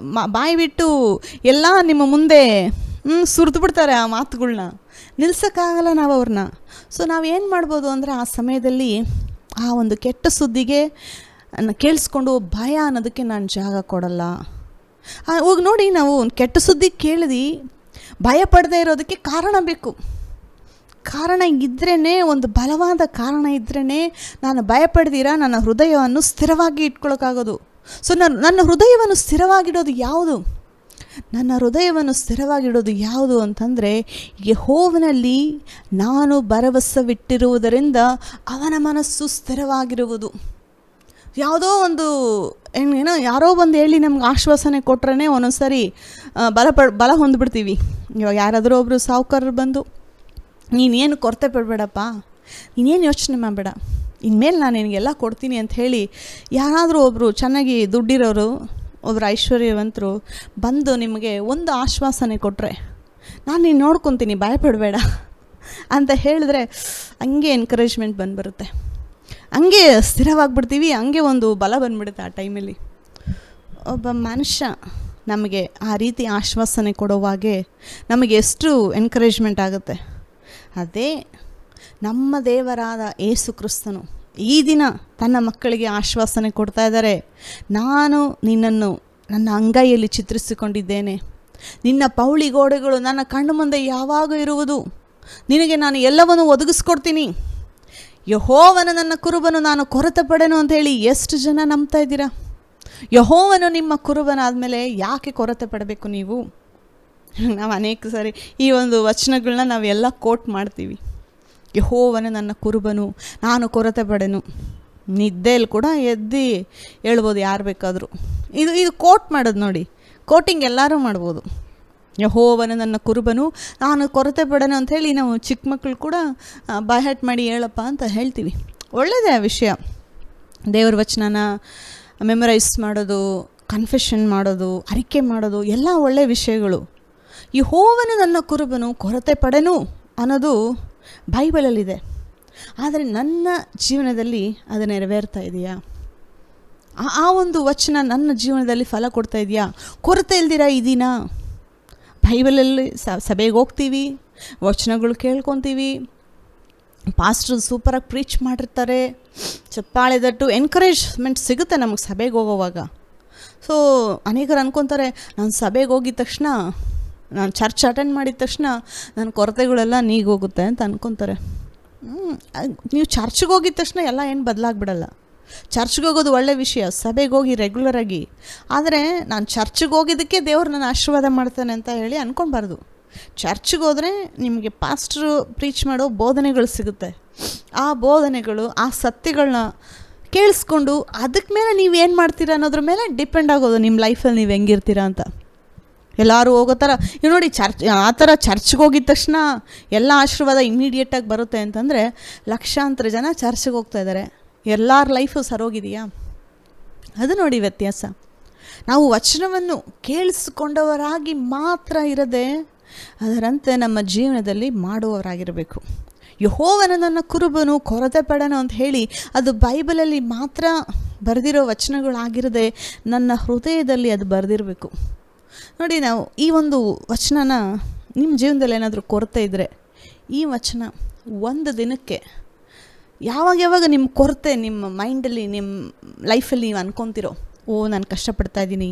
ಬಾಯಿ ಬಿಟ್ಟು ಎಲ್ಲ ನಿಮ್ಮ ಮುಂದೆ ಸುರಿದು ಬಿಡ್ತಾರೆ ಆ ಮಾತುಗಳ್ನ, ನಿಲ್ಸೋಕ್ಕಾಗಲ್ಲ ನಾವು ಅವ್ರನ್ನ. ಸೊ ನಾವೇನು ಮಾಡ್ಬೋದು ಅಂದರೆ, ಆ ಸಮಯದಲ್ಲಿ ಆ ಒಂದು ಕೆಟ್ಟ ಸುದ್ದಿಗೆ ಕೇಳಿಸ್ಕೊಂಡು ಭಯ ಅನ್ನೋದಕ್ಕೆ ನಾನು ಜಾಗ ಕೊಡಲ್ಲ. ಹೋಗಿ ನೋಡಿ, ನಾವು ಕೆಟ್ಟ ಸುದ್ದಿ ಕೇಳಿದು ಭಯ ಪಡದೇ ಇರೋದಕ್ಕೆ ಕಾರಣ ಬೇಕು. ಕಾರಣ ಇದ್ರೇ, ಒಂದು ಬಲವಾದ ಕಾರಣ ಇದ್ರೇ ನಾನು ಭಯಪಡ್ದಿರ ನನ್ನ ಹೃದಯವನ್ನು ಸ್ಥಿರವಾಗಿ ಇಟ್ಕೊಳ್ಳೋಕ್ಕಾಗೋದು. ಸೊ ನನ್ನ ಹೃದಯವನ್ನು ಸ್ಥಿರವಾಗಿಡೋದು ಯಾವುದು? ನನ್ನ ಹೃದಯವನ್ನು ಸ್ಥಿರವಾಗಿಡೋದು ಯಾವುದು ಅಂತಂದರೆ, ಯೆಹೋವನಲ್ಲಿ ನಾನು ಭರವಸವಿಟ್ಟಿರುವುದರಿಂದ ಅವನ ಮನಸ್ಸು ಸ್ಥಿರವಾಗಿರುವುದು. ಯಾವುದೋ ಒಂದು ಏನೋ ಯಾರೋ ಬಂದು ಹೇಳಿ ನಮ್ಗೆ ಆಶ್ವಾಸನೆ ಕೊಟ್ರೇ ಒಂದೊಂದು ಸಾರಿ ಬಲ ಹೊಂದ್ಬಿಡ್ತೀವಿ. ಇವಾಗ ಯಾರಾದರೂ ಒಬ್ಬರು ಸಾಹುಕಾರರು ಬಂದು, ನೀನೇನು ಕೊರತೆ ಪಡಬೇಡಪ್ಪ, ನೀನೇನು ಯೋಚನೆ ಮಾಡಬೇಡ, ಇನ್ಮೇಲೆ ನಾನು ನಿನಗೆಲ್ಲ ಕೊಡ್ತೀನಿ ಅಂತ ಹೇಳಿ ಯಾರಾದರೂ ಒಬ್ಬರು ಚೆನ್ನಾಗಿ ದುಡ್ಡಿರೋರು, ಒಬ್ಬರು ಐಶ್ವರ್ಯವಂತರು ಬಂದು ನಿಮಗೆ ಒಂದು ಆಶ್ವಾಸನೆ ಕೊಟ್ಟರೆ, ನಾನು ನೀನು ನೋಡ್ಕೊತೀನಿ ಭಯಪಡಬೇಡ ಅಂತ ಹೇಳಿದ್ರೆ ಹಂಗೆ ಎನ್ಕರೇಜ್ಮೆಂಟ್ ಬಂದುಬರುತ್ತೆ, ಹಂಗೆ ಸ್ಥಿರವಾಗಿಬಿಡ್ತೀವಿ, ಹಂಗೆ ಒಂದು ಬಲ ಬಂದುಬಿಡುತ್ತೆ. ಆ ಟೈಮಲ್ಲಿ ಒಬ್ಬ ಮನುಷ್ಯ ನಮಗೆ ಆ ರೀತಿ ಆಶ್ವಾಸನೆ ಕೊಡುವಾಗೆ ನಮಗೆ ಎಷ್ಟು ಎನ್ಕರೇಜ್ಮೆಂಟ್ ಆಗುತ್ತೆ. ಅದೇ ನಮ್ಮ ದೇವರಾದ ಯೇಸು ಕ್ರಿಸ್ತನು ಈ ದಿನ ತನ್ನ ಮಕ್ಕಳಿಗೆ ಆಶ್ವಾಸನೆ ಕೊಡ್ತಾ ಇದ್ದಾರೆ. ನಾನು ನಿನ್ನನ್ನು ನನ್ನ ಅಂಗೈಯಲ್ಲಿ ಚಿತ್ರಿಸಿಕೊಂಡಿದ್ದೇನೆ, ನಿನ್ನ ಪೌಳಿ ಗೋಡೆಗಳು ನನ್ನ ಕಣ್ಣು ಮುಂದೆ ಯಾವಾಗ ಇರುವುದು, ನಿನಗೆ ನಾನು ಎಲ್ಲವನ್ನೂ ಒದಗಿಸ್ಕೊಡ್ತೀನಿ, ಯೆಹೋವನು ನನ್ನ ಕುರುಬನು, ನಾನು ಕೊರತೆ ಪಡೆನು ಅಂತ ಹೇಳಿ ಎಷ್ಟು ಜನ ನಂಬ್ತಾ ಇದ್ದೀರಾ? ಯೆಹೋವನು ನಿಮ್ಮ ಕುರುಬನಾದಮೇಲೆ ಯಾಕೆ ಕೊರತೆ ಪಡಬೇಕು ನೀವು? ನಾವು ಅನೇಕ ಸಾರಿ ಈ ಒಂದು ವಚನಗಳನ್ನ ನಾವೆಲ್ಲ ಕೋಟ್ ಮಾಡ್ತೀವಿ. ಯೆಹೋವನು ನನ್ನ ಕುರುಬನು, ನಾನು ಕೊರತೆ ಪಡೆನು. ನಿದ್ದೆಯಲ್ಲಿ ಕೂಡ ಎದ್ದು ಹೇಳ್ಬೋದು ಯಾರು ಬೇಕಾದರೂ. ಇದು ಕೋಟ್ ಮಾಡೋದು ನೋಡಿ, ಕೋಟಿಂಗ್ ಎಲ್ಲರೂ ಮಾಡ್ಬೋದು. ಯೆಹೋವನು ನನ್ನ ಕುರುಬನು, ನಾನು ಕೊರತೆ ಪಡನು ಅಂಥೇಳಿ ನಾವು ಚಿಕ್ಕ ಮಕ್ಕಳು ಕೂಡ ಬಾಯ್ಹಾಟ್ ಮಾಡಿ ಹೇಳಪ್ಪ ಅಂತ ಹೇಳ್ತೀವಿ. ಒಳ್ಳೆಯದೇ ಆ ವಿಷಯ. ದೇವ್ರ ವಚನನ ಮೆಮೊರೈಸ್ ಮಾಡೋದು, ಕನ್ಫೆಷನ್ ಮಾಡೋದು, ಅರಿಕೆ ಮಾಡೋದು ಎಲ್ಲ ಒಳ್ಳೆಯ ವಿಷಯಗಳು. ಯೆಹೋವನು ನನ್ನ ಕುರುಬನು, ಕೊರತೆ ಪಡೆನು ಅನ್ನೋದು ಬೈಬಲಲ್ಲಿದೆ. ಆದರೆ ನನ್ನ ಜೀವನದಲ್ಲಿ ಅದು ನೆರವೇರ್ತಾ ಇದೆಯಾ? ಆ ಒಂದು ವಚನ ನನ್ನ ಜೀವನದಲ್ಲಿ ಫಲ ಕೊಡ್ತಾ ಇದೆಯಾ? ಕೊರತೆ ಇಲ್ದಿರ ಇದೀನಾ? ಬೈಬಲಲ್ಲಿ ಸಭೆಗೆ ಹೋಗ್ತೀವಿ, ವಚನಗಳು ಕೇಳ್ಕೊತೀವಿ, ಪಾಸ್ಟ್ರು ಸೂಪರಾಗಿ ಪ್ರೀಚ್ ಮಾಡಿರ್ತಾರೆ, ಚಪ್ಪಾಳೆ ತಟ್ಟು ಎನ್ಕರೇಜ್ಮೆಂಟ್ ಸಿಗುತ್ತೆ ನಮಗೆ ಸಭೆಗೆ ಹೋಗೋವಾಗ. ಸೊ ಅನೇಕರು ಅಂದ್ಕೊತಾರೆ, ನಾನು ಸಭೆಗೆ ಹೋಗಿದ ತಕ್ಷಣ, ನಾನು ಚರ್ಚ್ ಅಟೆಂಡ್ ಮಾಡಿದ ತಕ್ಷಣ ನನ್ನ ಕೊರತೆಗಳೆಲ್ಲ ನೀಗೋಗುತ್ತೆ ಅಂತ ಅಂದ್ಕೊತಾರೆ. ನೀವು ಚರ್ಚ್ಗೆ ಹೋಗಿದ ತಕ್ಷಣ ಎಲ್ಲ ಏನು ಬದಲಾಗ್ಬಿಡಲ್ಲ. ಚರ್ಚ್ಗೆ ಹೋಗೋದು ಒಳ್ಳೆ ವಿಷಯ, ಸಭೆಗೆ ಹೋಗಿ ರೆಗ್ಯುಲರಾಗಿ. ಆದರೆ ನಾನು ಚರ್ಚ್ಗೆ ಹೋಗಿದ್ದಕ್ಕೆ ದೇವ್ರು ನನ್ನ ಆಶೀರ್ವಾದ ಮಾಡ್ತಾನೆ ಅಂತ ಹೇಳಿ ಅಂದ್ಕೊಳ್ಬಾರ್ದು. ಚರ್ಚ್ಗೆ ಹೋದರೆ ನಿಮಗೆ ಪಾಸ್ಟ್ರು ಪ್ರೀಚ್ ಮಾಡೋ ಬೋಧನೆಗಳು ಸಿಗುತ್ತೆ. ಆ ಬೋಧನೆಗಳು, ಆ ಸತ್ಯಗಳನ್ನ ಕೇಳಿಸ್ಕೊಂಡು ಅದಕ್ಕೆ ಮೇಲೆ ನೀವೇನು ಮಾಡ್ತೀರಾ ಅನ್ನೋದ್ರ ಮೇಲೆ ಡಿಪೆಂಡ್ ಆಗೋದು ನಿಮ್ಮ ಲೈಫಲ್ಲಿ ನೀವು ಹೆಂಗಿರ್ತೀರಾ ಅಂತ. ಎಲ್ಲರೂ ಹೋಗೋ ಥರ ನೀವು ನೋಡಿ, ಆ ಥರ ಚರ್ಚ್ಗೆ ಹೋಗಿದ ತಕ್ಷಣ ಎಲ್ಲ ಆಶೀರ್ವಾದ ಇಮ್ಮಿಡಿಯೇಟಾಗಿ ಬರುತ್ತೆ ಅಂತಂದರೆ ಲಕ್ಷಾಂತರ ಜನ ಚರ್ಚ್ಗೆ ಹೋಗ್ತಾ ಇದ್ದಾರೆ. ಎಲ್ಲರ ಲೈಫು ಸರೋಗಿದೆಯಾ? ಅದು ನೋಡಿ ವ್ಯತ್ಯಾಸ. ನಾವು ವಚನವನ್ನು ಕೇಳಿಸಿಕೊಂಡವರಾಗಿ ಮಾತ್ರ ಇರದೆ ಅದರಂತೆ ನಮ್ಮ ಜೀವನದಲ್ಲಿ ಮಾಡುವವರಾಗಿರಬೇಕು. ಯೆಹೋವನು ನನ್ನ ಕುರುಬನು, ಕೊರತೆ ಪಡನು ಅಂತ ಹೇಳಿ ಅದು ಬೈಬಲಲ್ಲಿ ಮಾತ್ರ ಬರೆದಿರೋ ವಚನಗಳಾಗಿರದೆ ನನ್ನ ಹೃದಯದಲ್ಲಿ ಅದು ಬರೆದಿರಬೇಕು. ನೋಡಿ, ನಾವು ಈ ಒಂದು ವಚನನ ನಿಮ್ಮ ಜೀವನದಲ್ಲಿ ಏನಾದರೂ ಕೊರತೆ ಇದ್ದರೆ ಈ ವಚನ ಒಂದು ದಿನಕ್ಕೆ ಯಾವಾಗ ನಿಮ್ಮ ಕೊರತೆ ನಿಮ್ಮ ಮೈಂಡಲ್ಲಿ, ನಿಮ್ಮ ಲೈಫಲ್ಲಿ ನೀವು ಅನ್ಕೊತಿರೋ, ನಾನು ಕಷ್ಟಪಡ್ತಾಯಿದ್ದೀನಿ,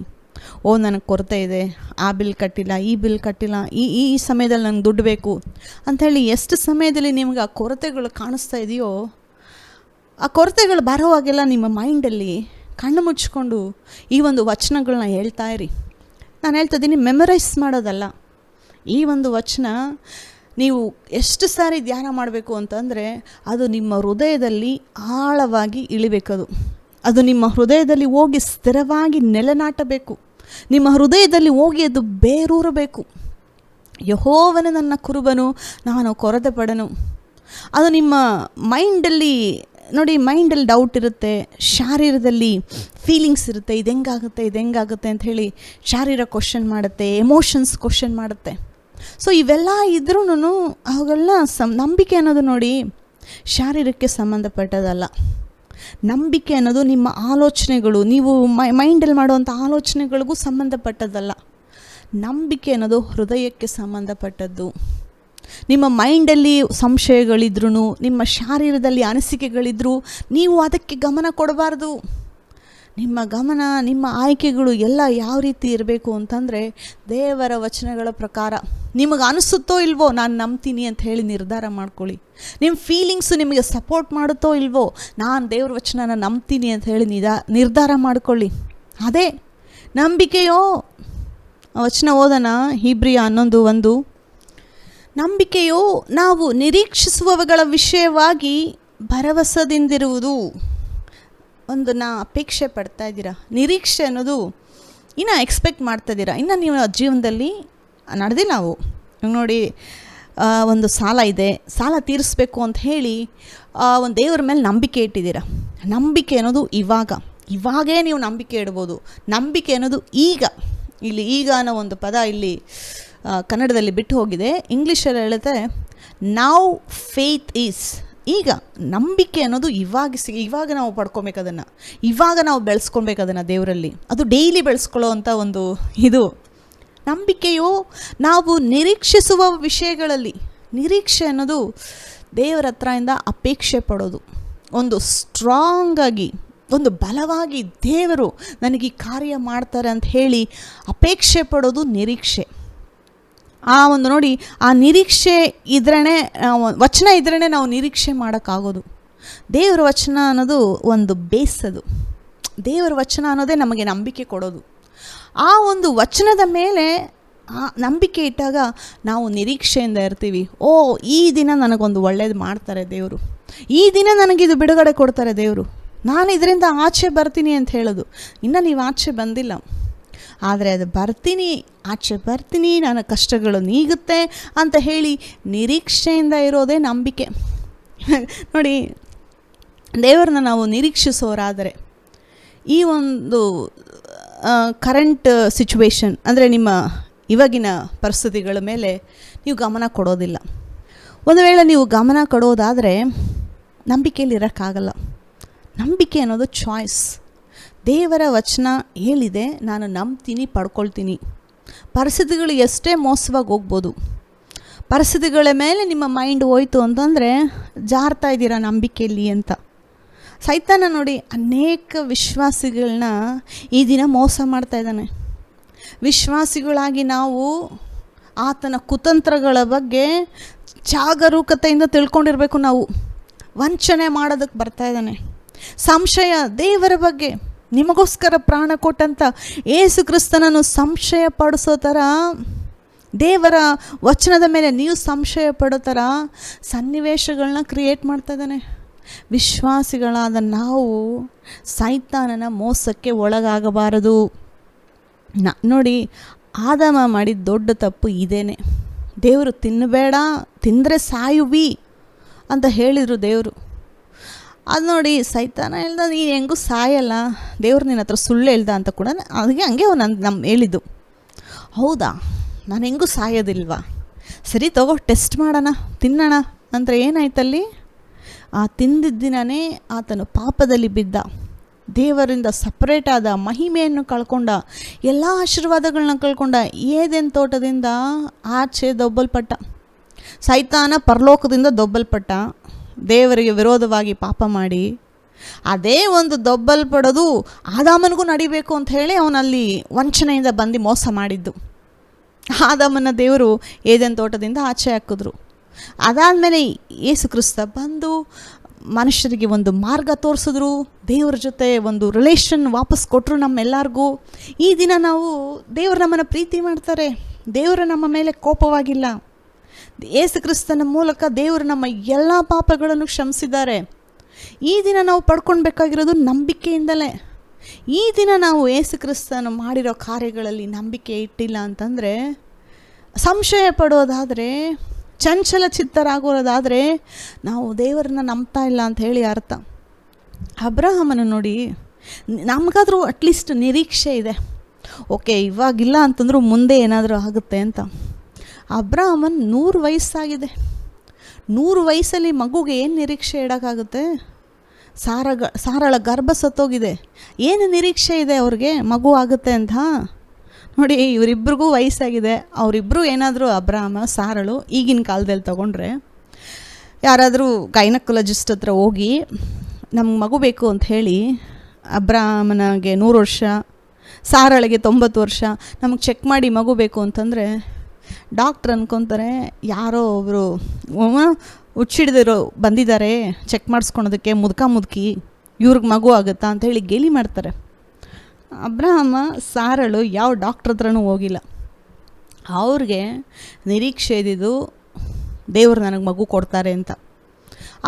ನನಗೆ ಕೊರತೆ ಇದೆ, ಆ ಬಿಲ್ ಕಟ್ಟಿಲ್ಲ, ಈ ಬಿಲ್ ಕಟ್ಟಿಲ್ಲ, ಈ ಸಮಯದಲ್ಲಿ ನಂಗೆ ದುಡ್ಡು ಬೇಕು ಅಂಥೇಳಿ ಎಷ್ಟು ಸಮಯದಲ್ಲಿ ನಿಮ್ಗೆ ಆ ಕೊರತೆಗಳು ಕಾಣಿಸ್ತಾ ಇದೆಯೋ, ಆ ಕೊರತೆಗಳು ಬರೋವಾಗೆಲ್ಲ ನಿಮ್ಮ ಮೈಂಡಲ್ಲಿ ಕಣ್ಣು ಮುಚ್ಕೊಂಡು ಈ ಒಂದು ವಚನಗಳನ್ನ ಹೇಳ್ತಾ ಇರಿ. ನಾನು ಹೇಳ್ತಿದ್ದೀನಿ, ಮೆಮೊರೈಸ್ ಮಾಡೋದಲ್ಲ. ಈ ಒಂದು ವಚನ ನೀವು ಎಷ್ಟು ಸಾರಿ ಧ್ಯಾನ ಮಾಡಬೇಕು ಅಂತಂದರೆ ಅದು ನಿಮ್ಮ ಹೃದಯದಲ್ಲಿ ಆಳವಾಗಿ ಇಳಿಬೇಕದು. ಅದು ನಿಮ್ಮ ಹೃದಯದಲ್ಲಿ ಹೋಗಿ ಸ್ಥಿರವಾಗಿ ನೆಲೆನಾಟಬೇಕು. ನಿಮ್ಮ ಹೃದಯದಲ್ಲಿ ಹೋಗಿ ಅದು ಬೇರೂರಬೇಕು. ಯೆಹೋವನು ನನ್ನ ಕುರುಬನು, ನಾನು ಕೊರತೆ ಪಡನು. ಅದು ನಿಮ್ಮ ಮೈಂಡಲ್ಲಿ ನೋಡಿ, ಮೈಂಡಲ್ಲಿ ಡೌಟ್ ಇರುತ್ತೆ, ಶಾರೀರದಲ್ಲಿ ಫೀಲಿಂಗ್ಸ್ ಇರುತ್ತೆ, ಇದು ಹೆಂಗಾಗುತ್ತೆ ಅಂತ ಹೇಳಿ ಶಾರೀರ ಕ್ವಶನ್ ಮಾಡುತ್ತೆ, ಎಮೋಷನ್ಸ್ ಕ್ವಶನ್ ಮಾಡುತ್ತೆ. ಸೊ ಇವೆಲ್ಲ ಇದ್ರೂ ಅವುಗಳನ್ನ ನಂಬಿಕೆ ಅನ್ನೋದು ನೋಡಿ ಶಾರೀರಕ್ಕೆ ಸಂಬಂಧಪಟ್ಟದಲ್ಲ. ನಂಬಿಕೆ ಅನ್ನೋದು ನಿಮ್ಮ ಆಲೋಚನೆಗಳು, ನೀವು ಮೈಂಡಲ್ಲಿ ಮಾಡುವಂಥ ಆಲೋಚನೆಗಳಿಗೂ ಸಂಬಂಧಪಟ್ಟದ್ದಲ್ಲ. ನಂಬಿಕೆ ಅನ್ನೋದು ಹೃದಯಕ್ಕೆ ಸಂಬಂಧಪಟ್ಟದ್ದು. ನಿಮ್ಮ ಮೈಂಡಲ್ಲಿ ಸಂಶಯಗಳಿದ್ರೂ, ನಿಮ್ಮ ಶಾರೀರದಲ್ಲಿ ಅನಿಸಿಕೆಗಳಿದ್ರೂ ನೀವು ಅದಕ್ಕೆ ಗಮನ ಕೊಡಬಾರ್ದು. ನಿಮ್ಮ ಗಮನ, ನಿಮ್ಮ ಆಯ್ಕೆಗಳು ಎಲ್ಲ ಯಾವ ರೀತಿ ಇರಬೇಕು ಅಂತಂದರೆ ದೇವರ ವಚನಗಳ ಪ್ರಕಾರ. ನಿಮಗೆ ಅನಿಸುತ್ತೋ ಇಲ್ವೋ ನಾನು ನಂಬ್ತೀನಿ ಅಂತ ಹೇಳಿ ನಿರ್ಧಾರ ಮಾಡ್ಕೊಳ್ಳಿ. ನಿಮ್ಮ ಫೀಲಿಂಗ್ಸು ನಿಮಗೆ ಸಪೋರ್ಟ್ ಮಾಡುತ್ತೋ ಇಲ್ವೋ ನಾನು ದೇವ್ರ ವಚನನ ನಂಬ್ತೀನಿ ಅಂತ ಹೇಳಿ ನಿರ್ಧಾರ ಮಾಡಿಕೊಳ್ಳಿ. ಅದೇ ನಂಬಿಕೆಯೋ. ವಚನ ಓದೋಣ, ಹೀಬ್ರಿಯ 11:1. ನಂಬಿಕೆಯು ನಾವು ನಿರೀಕ್ಷಿಸುವವುಗಳ ವಿಷಯವಾಗಿ ಭರವಸೆದಿಂದಿರುವುದು. ಒಂದನ್ನು ಅಪೇಕ್ಷೆ ಪಡ್ತಾ ಇದ್ದೀರಾ, ನಿರೀಕ್ಷೆ ಅನ್ನೋದು ಇನ್ನು ಎಕ್ಸ್ಪೆಕ್ಟ್ ಮಾಡ್ತಾಯಿದ್ದೀರಾ, ಇನ್ನು ನೀವು ಜೀವನದಲ್ಲಿ ನಡೆದಿಲ್ಲ. ನಾವು ನೋಡಿ, ಒಂದು ಸಾಲ ಇದೆ, ಸಾಲ ತೀರಿಸ್ಬೇಕು ಅಂತ ಹೇಳಿ ಒಂದು ದೇವ್ರ ಮೇಲೆ ನಂಬಿಕೆ ಇಟ್ಟಿದ್ದೀರಾ. ನಂಬಿಕೆ ಅನ್ನೋದು ಇವಾಗೇ ನೀವು ನಂಬಿಕೆ ಇಡ್ಬೋದು. ನಂಬಿಕೆ ಅನ್ನೋದು ಈಗ ಅನ್ನೋ ಒಂದು ಪದ ಇಲ್ಲಿ ಕನ್ನಡದಲ್ಲಿ ಬಿಟ್ಟು ಹೋಗಿದೆ. ಇಂಗ್ಲೀಷಲ್ಲಿ ಹೇಳುತ್ತೆ ನೌ ಫೇತ್ ಈಸ್. ಈಗ ನಂಬಿಕೆ ಅನ್ನೋದು ಇವಾಗ ನಾವು ಪಡ್ಕೊಬೇಕು, ಅದನ್ನು ಇವಾಗ ನಾವು ಬೆಳೆಸ್ಕೊಳ್ಬೇಕು ಅದನ್ನು ದೇವರಲ್ಲಿ. ಅದು ಡೈಲಿ ಬೆಳೆಸ್ಕೊಳ್ಳೋ ಅಂಥ ಒಂದು ಇದು ನಂಬಿಕೆಯು ನಾವು ನಿರೀಕ್ಷಿಸುವ ವಿಷಯಗಳಲ್ಲಿ. ನಿರೀಕ್ಷೆ ಅನ್ನೋದು ದೇವರ ಹತ್ರದಿಂದ ಅಪೇಕ್ಷೆ ಪಡೋದು, ಒಂದು ಸ್ಟ್ರಾಂಗಾಗಿ, ಒಂದು ಬಲವಾಗಿ ದೇವರು ನನಗೆ ಈ ಕಾರ್ಯ ಮಾಡ್ತಾರೆ ಅಂತ ಹೇಳಿ ಅಪೇಕ್ಷೆ ಪಡೋದು ನಿರೀಕ್ಷೆ. ಆ ಒಂದು ನೋಡಿ, ಆ ನಿರೀಕ್ಷೆ ಇದ್ರೇ, ವಚನ ಇದ್ರೇ ನಾವು ನಿರೀಕ್ಷೆ ಮಾಡೋಕ್ಕಾಗೋದು. ದೇವರ ವಚನ ಅನ್ನೋದು ಒಂದು ಬೇಸ್. ಅದು ದೇವರ ವಚನ ಅನ್ನೋದೇ ನಮಗೆ ನಂಬಿಕೆ ಕೊಡೋದು. ಆ ಒಂದು ವಚನದ ಮೇಲೆ ಆ ನಂಬಿಕೆ ಇಟ್ಟಾಗ ನಾವು ನಿರೀಕ್ಷೆಯಿಂದ ಇರ್ತೀವಿ. ಈ ದಿನ ನನಗೊಂದು ಒಳ್ಳೇದು ಮಾಡ್ತಾರೆ ದೇವರು, ಈ ದಿನ ನನಗಿದು ಬಿಡುಗಡೆ ಕೊಡ್ತಾರೆ ದೇವರು, ನಾನು ಇದರಿಂದ ಆಚೆ ಬರ್ತೀನಿ ಅಂತ ಹೇಳೋದು. ಇನ್ನು ನೀವು ಆಚೆ ಬಂದಿಲ್ಲ, ಆದರೆ ಅದು ಬರ್ತೀನಿ, ಆಚೆ ಬರ್ತೀನಿ, ನನ್ನ ಕಷ್ಟಗಳು ನೀಗುತ್ತೆ ಅಂತ ಹೇಳಿ ನಿರೀಕ್ಷೆಯಿಂದ ಇರೋದೇ ನಂಬಿಕೆ. ನೋಡಿ, ದೇವರನ್ನ ನಾವು ನಿರೀಕ್ಷಿಸೋರಾದರೆ ಈ ಒಂದು ಕರೆಂಟ್ ಸಿಚುವೇಶನ್ ಅಂದರೆ ನಿಮ್ಮ ಇವಾಗಿನ ಪರಿಸ್ಥಿತಿಗಳ ಮೇಲೆ ನೀವು ಗಮನ ಕೊಡೋದಿಲ್ಲ. ಒಂದು ವೇಳೆ ನೀವು ಗಮನ ಕೊಡೋದಾದರೆ ನಂಬಿಕೆಯಲ್ಲಿ ಇರೋಕ್ಕಾಗಲ್ಲ. ನಂಬಿಕೆ ಅನ್ನೋದು ಚಾಯ್ಸ್. ದೇವರ ವಚನ ಹೇಳಿದೆ, ನಾನು ನಂಬ್ತೀನಿ, ಪಡ್ಕೊಳ್ತೀನಿ. ಪರಿಸ್ಥಿತಿಗಳು ಎಷ್ಟೇ ಮೋಸವಾಗಿ ಹೋಗ್ಬೋದು. ಪರಿಸ್ಥಿತಿಗಳ ಮೇಲೆ ನಿಮ್ಮ ಮೈಂಡ್ ಹೋಯ್ತು ಅಂತಂದರೆ ಜಾರ್ತಾ ಇದ್ದೀರಾ ನಂಬಿಕೆಯಲ್ಲಿ ಅಂತ. ಸೈತಾನ ನೋಡಿ ಅನೇಕ ವಿಶ್ವಾಸಿಗಳನ್ನ ಈ ದಿನ ಮೋಸ ಮಾಡ್ತಾ ಇದ್ದಾನೆ. ವಿಶ್ವಾಸಿಗಳಾಗಿ ನಾವು ಆತನ ಕುತಂತ್ರಗಳ ಬಗ್ಗೆ ಜಾಗರೂಕತೆಯಿಂದ ತಿಳ್ಕೊಂಡಿರಬೇಕು. ನಾವು ವಂಚನೆ ಮಾಡೋದಕ್ಕೆ ಬರ್ತಾ ಇದ್ದಾನೆ. ಸಂಶಯ, ದೇವರ ಬಗ್ಗೆ ನಿಮಗೋಸ್ಕರ ಪ್ರಾಣ ಕೊಟ್ಟಂಥ ಯೇಸು ಕ್ರಿಸ್ತನನ್ನು ಸಂಶಯ ಪಡಿಸೋ ಥರ, ದೇವರ ವಚನದ ಮೇಲೆ ನೀವು ಸಂಶಯ ಪಡೋ ಥರ ಸನ್ನಿವೇಶಗಳನ್ನ ಕ್ರಿಯೇಟ್ ಮಾಡ್ತಾ ಇದ್ದಾನೆ. ವಿಶ್ವಾಸಿಗಳಾದ ನಾವು ಸೈತಾನನ ಮೋಸಕ್ಕೆ ಒಳಗಾಗಬಾರದು. ನೋಡಿ, ಆದಾಮ ಮಾಡಿದ ದೊಡ್ಡ ತಪ್ಪು ಇದೇನೆ. ದೇವರು ತಿನ್ನಬೇಡ, ತಿಂದರೆ ಸಾಯುವಿ ಅಂತ ಹೇಳಿದರು ದೇವರು. ಅದು ನೋಡಿ ಸೈತಾನ ಹೇಳ್ದ, ನೀನು ಹೆಂಗೂ ಸಾಯಲ್ಲ, ದೇವ್ರು ನಿನ್ನ ಹತ್ರ ಸುಳ್ಳು ಹೇಳ್ದ ಅಂತ ಕೂಡ ಅದಕ್ಕೆ ಹಂಗೆ ನಮ್ಮ ಹೇಳಿದ್ದು. ಹೌದಾ, ನಾನು ಹೆಂಗೂ ಸಾಯೋದಿಲ್ವಾ, ಸರಿ ತಗೋ ಟೆಸ್ಟ್ ಮಾಡೋಣ, ತಿನ್ನೋಣ ಅಂದರೆ ಏನಾಯ್ತಲ್ಲಿ? ಆ ತಿಂದಿದ್ದ ದಿನವೇ ಆತನು ಪಾಪದಲ್ಲಿ ಬಿದ್ದ, ದೇವರಿಂದ ಸಪ್ರೇಟ್ ಆದ, ಮಹಿಮೆಯನ್ನು ಕಳ್ಕೊಂಡ, ಎಲ್ಲ ಆಶೀರ್ವಾದಗಳನ್ನ ಕಳ್ಕೊಂಡ. ಏದೇನು ತೋಟದಿಂದ ಆಚೆ ದೊಬ್ಬಲ್ಪಟ್ಟ. ಸೈತಾನ ಪರಲೋಕದಿಂದ ದೊಬ್ಬಲ್ಪಟ್ಟ, ದೇವರಿಗೆ ವಿರೋಧವಾಗಿ ಪಾಪ ಮಾಡಿ. ಅದೇ ಒಂದು ದೊಬ್ಬಲ್ಪಡೋದು ಆದಾಮನಿಗೂ ನಡಿಬೇಕು ಅಂತ ಹೇಳಿ ಅವನಲ್ಲಿ ವಂಚನೆಯಿಂದ ಬಂದು ಮೋಸ ಮಾಡಿದ್ದು. ಆದಾಮನ ದೇವರು ಏದೇನು ತೋಟದಿಂದ ಆಚೆ ಹಾಕಿದ್ರು. ಅದಾದಮೇಲೆ ಯೇಸು ಕ್ರಿಸ್ತ ಬಂದು ಮನುಷ್ಯರಿಗೆ ಒಂದು ಮಾರ್ಗ ತೋರಿಸಿದ್ರು, ದೇವ್ರ ಜೊತೆ ಒಂದು ರಿಲೇಷನ್ ವಾಪಸ್ ಕೊಟ್ಟರು ನಮ್ಮೆಲ್ಲರಿಗೂ. ಈ ದಿನ ನಾವು ದೇವರು ನಮ್ಮನ್ನು ಪ್ರೀತಿ ಮಾಡ್ತಾರೆ, ದೇವರು ನಮ್ಮ ಮೇಲೆ ಕೋಪವಾಗಿಲ್ಲ. ಯೇಸು ಕ್ರಿಸ್ತನ ಮೂಲಕ ದೇವರು ನಮ್ಮ ಎಲ್ಲ ಪಾಪಗಳನ್ನು ಕ್ಷಮಿಸಿದ್ದಾರೆ. ಈ ದಿನ ನಾವು ಪಡ್ಕೊಳ್ಬೇಕಾಗಿರೋದು ನಂಬಿಕೆಯಿಂದಲೇ. ಈ ದಿನ ನಾವು ಯೇಸು ಕ್ರಿಸ್ತನ ಮಾಡಿರೋ ಕಾರ್ಯಗಳಲ್ಲಿ ನಂಬಿಕೆ ಇಟ್ಟಿಲ್ಲ ಅಂತಂದರೆ, ಸಂಶಯ ಪಡೋದಾದರೆ, ಚಂಚಲ ಚಿತ್ತರಾಗೋದಾದರೆ ನಾವು ದೇವರನ್ನ ನಂಬ್ತಾ ಇಲ್ಲ ಅಂತ ಹೇಳಿ ಅರ್ಥ. ಅಬ್ರಹಾಮನ ನೋಡಿ, ನಮಗಾದರೂ ಅಟ್ಲೀಸ್ಟ್ ನಿರೀಕ್ಷೆ ಇದೆ, ಓಕೆ ಇವಾಗಿಲ್ಲ ಅಂತಂದ್ರೂ ಮುಂದೆ ಏನಾದರೂ ಆಗುತ್ತೆ ಅಂತ. ಅಬ್ರಹಾಮನ್ 100 ವಯಸ್ಸಾಗಿದೆ. 100 ವಯಸ್ಸಲ್ಲಿ ಮಗುಗೆ ಏನು ನಿರೀಕ್ಷೆ ಇಡೋಕ್ಕಾಗುತ್ತೆ? ಸಾರಳ ಗರ್ಭ ಸತ್ತೋಗಿದೆ, ಏನು ನಿರೀಕ್ಷೆ ಇದೆ ಅವ್ರಿಗೆ ಮಗು ಆಗುತ್ತೆ ಅಂತ? ನೋಡಿ, ಇವರಿಬ್ರಿಗೂ ವಯಸ್ಸಾಗಿದೆ. ಅವರಿಬ್ಬರು ಏನಾದರೂ ಅಬ್ರಹಾಮ ಸಾರಳು ಈಗಿನ ಕಾಲದಲ್ಲಿ ತೊಗೊಂಡ್ರೆ, ಯಾರಾದರೂ ಗೈನಕಾಲಜಿಸ್ಟ್ ಹತ್ರ ಹೋಗಿ ನಮ್ಗೆ ಮಗು ಬೇಕು ಅಂತ ಹೇಳಿ, ಅಬ್ರಹಾಮನಿಗೆ 100 ವರ್ಷ, ಸಾರಳಿಗೆ 90 ವರ್ಷ, ನಮಗೆ ಚೆಕ್ ಮಾಡಿ ಮಗು ಬೇಕು ಅಂತಂದರೆ ಡಾಕ್ಟ್ರ್ ಅನ್ಕೊತಾರೆ ಯಾರೋ ಒಬ್ಬರು ಹುಚ್ಚಿಡ್ದಿರೋ ಬಂದಿದ್ದಾರೆ ಚೆಕ್ ಮಾಡಿಸ್ಕೊಳೋದಕ್ಕೆ, ಮುದುಕಿ ಇವ್ರಿಗೆ ಮಗು ಆಗುತ್ತಾ ಅಂಥೇಳಿ ಗೇಲಿ ಮಾಡ್ತಾರೆ. ಅಬ್ರಹಾಮ ಸಾರಳು ಯಾವ ಡಾಕ್ಟ್ರ್ ಹತ್ರನೂ ಹೋಗಿಲ್ಲ. ಅವ್ರಿಗೆ ನಿರೀಕ್ಷೆ ಇದ್ದಿದ್ದು ದೇವರು ನನಗೆ ಮಗು ಕೊಡ್ತಾರೆ ಅಂತ.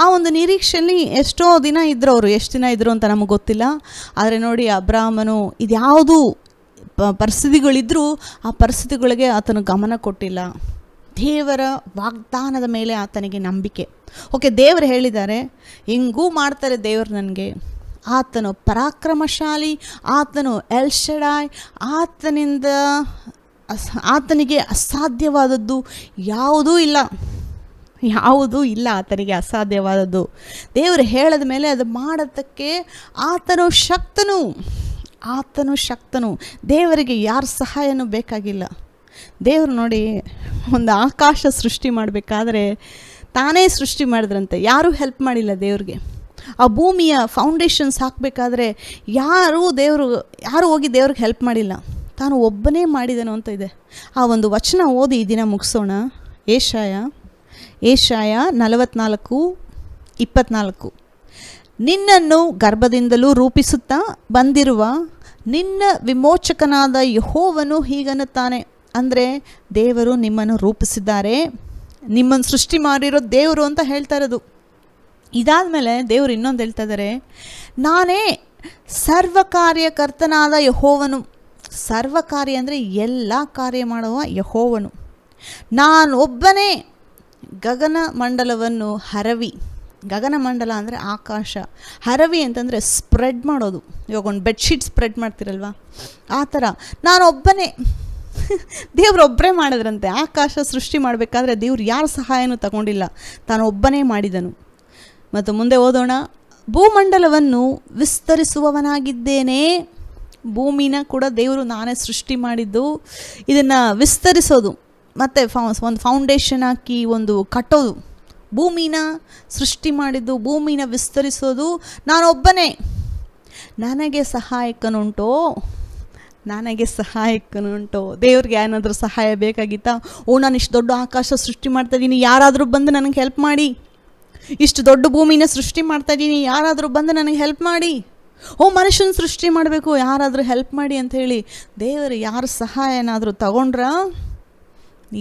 ಆ ಒಂದು ನಿರೀಕ್ಷೆಯಲ್ಲಿ ಎಷ್ಟೋ ದಿನ ಇದ್ದರು ಅವರು. ಎಷ್ಟು ದಿನ ಇದ್ದರು ಅಂತ ನಮಗೆ ಗೊತ್ತಿಲ್ಲ. ಆದರೆ ನೋಡಿ, ಅಬ್ರಹಾಮನು ಇದ್ಯಾವುದು ಪರಿಸ್ಥಿತಿಗಳಿದ್ದರೂ ಆ ಪರಿಸ್ಥಿತಿಗಳಿಗೆ ಆತನು ಗಮನ ಕೊಟ್ಟಿಲ್ಲ. ದೇವರ ವಾಗ್ದಾನದ ಮೇಲೆ ಆತನಿಗೆ ನಂಬಿಕೆ. ಓಕೆ, ದೇವರು ಹೇಳಿದ್ದಾರೆ, ಹಿಂಗೂ ಮಾಡ್ತಾರೆ ದೇವರು ನನಗೆ. ಆತನು ಪರಾಕ್ರಮಶಾಲಿ, ಆತನು ಎಲ್ ಶಡಾಯ್, ಆತನಿಗೆ ಅಸಾಧ್ಯವಾದದ್ದು ಯಾವುದೂ ಇಲ್ಲ ಆತನಿಗೆ ಅಸಾಧ್ಯವಾದದ್ದು. ದೇವರು ಹೇಳಿದ ಮೇಲೆ ಅದು ಮಾಡೋದಕ್ಕೆ ಆತನು ಶಕ್ತನು. ದೇವರಿಗೆ ಯಾರ ಸಹಾಯನೂ ಬೇಕಾಗಿಲ್ಲ. ದೇವರು ನೋಡಿ, ಒಂದು ಆಕಾಶ ಸೃಷ್ಟಿ ಮಾಡಬೇಕಾದ್ರೆ ತಾನೇ ಸೃಷ್ಟಿ ಮಾಡಿದ್ರಂತೆ, ಯಾರೂ ಹೆಲ್ಪ್ ಮಾಡಿಲ್ಲ ದೇವ್ರಿಗೆ. ಆ ಭೂಮಿಯ ಫೌಂಡೇಶನ್ಸ್ ಹಾಕಬೇಕಾದ್ರೆ ಯಾರೂ ಹೋಗಿ ದೇವ್ರಿಗೆ ಹೆಲ್ಪ್ ಮಾಡಿಲ್ಲ, ತಾನು ಒಬ್ಬನೇ ಮಾಡಿದನು ಅಂತ ಇದೆ. ಆ ಒಂದು ವಚನ ಓದಿ ಈ ದಿನ ಮುಗಿಸೋಣ. ಏಷಾಯ 44:24. ನಿನ್ನನ್ನು ಗರ್ಭದಿಂದಲೂ ರೂಪಿಸುತ್ತಾ ಬಂದಿರುವ ನಿನ್ನ ವಿಮೋಚಕನಾದ ಯೆಹೋವನು ಹೀಗನ್ನುತ್ತಾನೆ. ಅಂದರೆ ದೇವರು ನಿಮ್ಮನ್ನು ರೂಪಿಸಿದ್ದಾರೆ, ನಿಮ್ಮನ್ನು ಸೃಷ್ಟಿ ಮಾಡಿರೋ ದೇವರು ಅಂತ ಹೇಳ್ತಾ ಇರೋದು. ಇದಾದ ಮೇಲೆ ದೇವರು ಇನ್ನೊಂದು ಹೇಳ್ತಾ ಇದ್ದಾರೆ, ನಾನೇ ಸರ್ವಕಾರ್ಯಕರ್ತನಾದ ಯೆಹೋವನು. ಸರ್ವಕಾರ್ಯ ಅಂದರೆ ಎಲ್ಲ ಕಾರ್ಯ ಮಾಡುವ ಯೆಹೋವನು. ನಾನು ಒಬ್ಬನೇ ಗಗನ ಮಂಡಲವನ್ನು ಹರವಿ, ಗಗನಮಂಡಲ ಅಂದರೆ ಆಕಾಶ, ಹರವಿ ಅಂತಂದರೆ ಸ್ಪ್ರೆಡ್ ಮಾಡೋದು. ಇವಾಗ ಒಂದು ಬೆಡ್ಶೀಟ್ ಸ್ಪ್ರೆಡ್ ಮಾಡ್ತಿರಲ್ವ, ಆ ಥರ ನಾನೊಬ್ಬನೇ. ದೇವ್ರೊಬ್ಬರೇ ಮಾಡಿದ್ರಂತೆ. ಆಕಾಶ ಸೃಷ್ಟಿ ಮಾಡಬೇಕಾದ್ರೆ ದೇವ್ರು ಯಾರ ಸಹಾಯನೂ ತಗೊಂಡಿಲ್ಲ, ತಾನೊಬ್ಬನೇ ಮಾಡಿದನು. ಮತ್ತು ಮುಂದೆ ಓದೋಣ. ಭೂಮಂಡಲವನ್ನು ವಿಸ್ತರಿಸುವವನಾಗಿದ್ದೇನೆ. ಭೂಮಿನ ಕೂಡ ದೇವರು ನಾನೇ ಸೃಷ್ಟಿ ಮಾಡಿದ್ದು. ಇದನ್ನು ವಿಸ್ತರಿಸೋದು ಮತ್ತು ಒಂದು ಫೌಂಡೇಶನ್ ಹಾಕಿ ಒಂದು ಕಟ್ಟೋದು. ಭೂಮಿನ ಸೃಷ್ಟಿ ಮಾಡಿದ್ದು, ಭೂಮಿನ ವಿಸ್ತರಿಸೋದು ನಾನೊಬ್ಬನೇ. ನನಗೆ ಸಹಾಯಕನುಂಟೋ, ನನಗೆ ಸಹಾಯಕನುಂಟೋ. ದೇವ್ರಿಗೆ ಏನಾದರೂ ಸಹಾಯ ಬೇಕಾಗಿತ್ತಾ? ನಾನು ಇಷ್ಟು ದೊಡ್ಡ ಆಕಾಶ ಸೃಷ್ಟಿ ಮಾಡ್ತಾಯಿದ್ದೀನಿ, ಯಾರಾದರೂ ಬಂದು ನನಗೆ ಹೆಲ್ಪ್ ಮಾಡಿ. ಇಷ್ಟು ದೊಡ್ಡ ಭೂಮಿನ ಸೃಷ್ಟಿ ಮಾಡ್ತಾಯಿದ್ದೀನಿ, ಯಾರಾದರೂ ಬಂದು ನನಗೆ ಹೆಲ್ಪ್ ಮಾಡಿ. ಮನುಷ್ಯನ ಸೃಷ್ಟಿ ಮಾಡಬೇಕು, ಯಾರಾದರೂ ಹೆಲ್ಪ್ ಮಾಡಿ ಅಂಥೇಳಿ ದೇವರು ಯಾರ ಸಹಾಯ ಏನಾದರೂ ತಗೊಂಡ್ರ?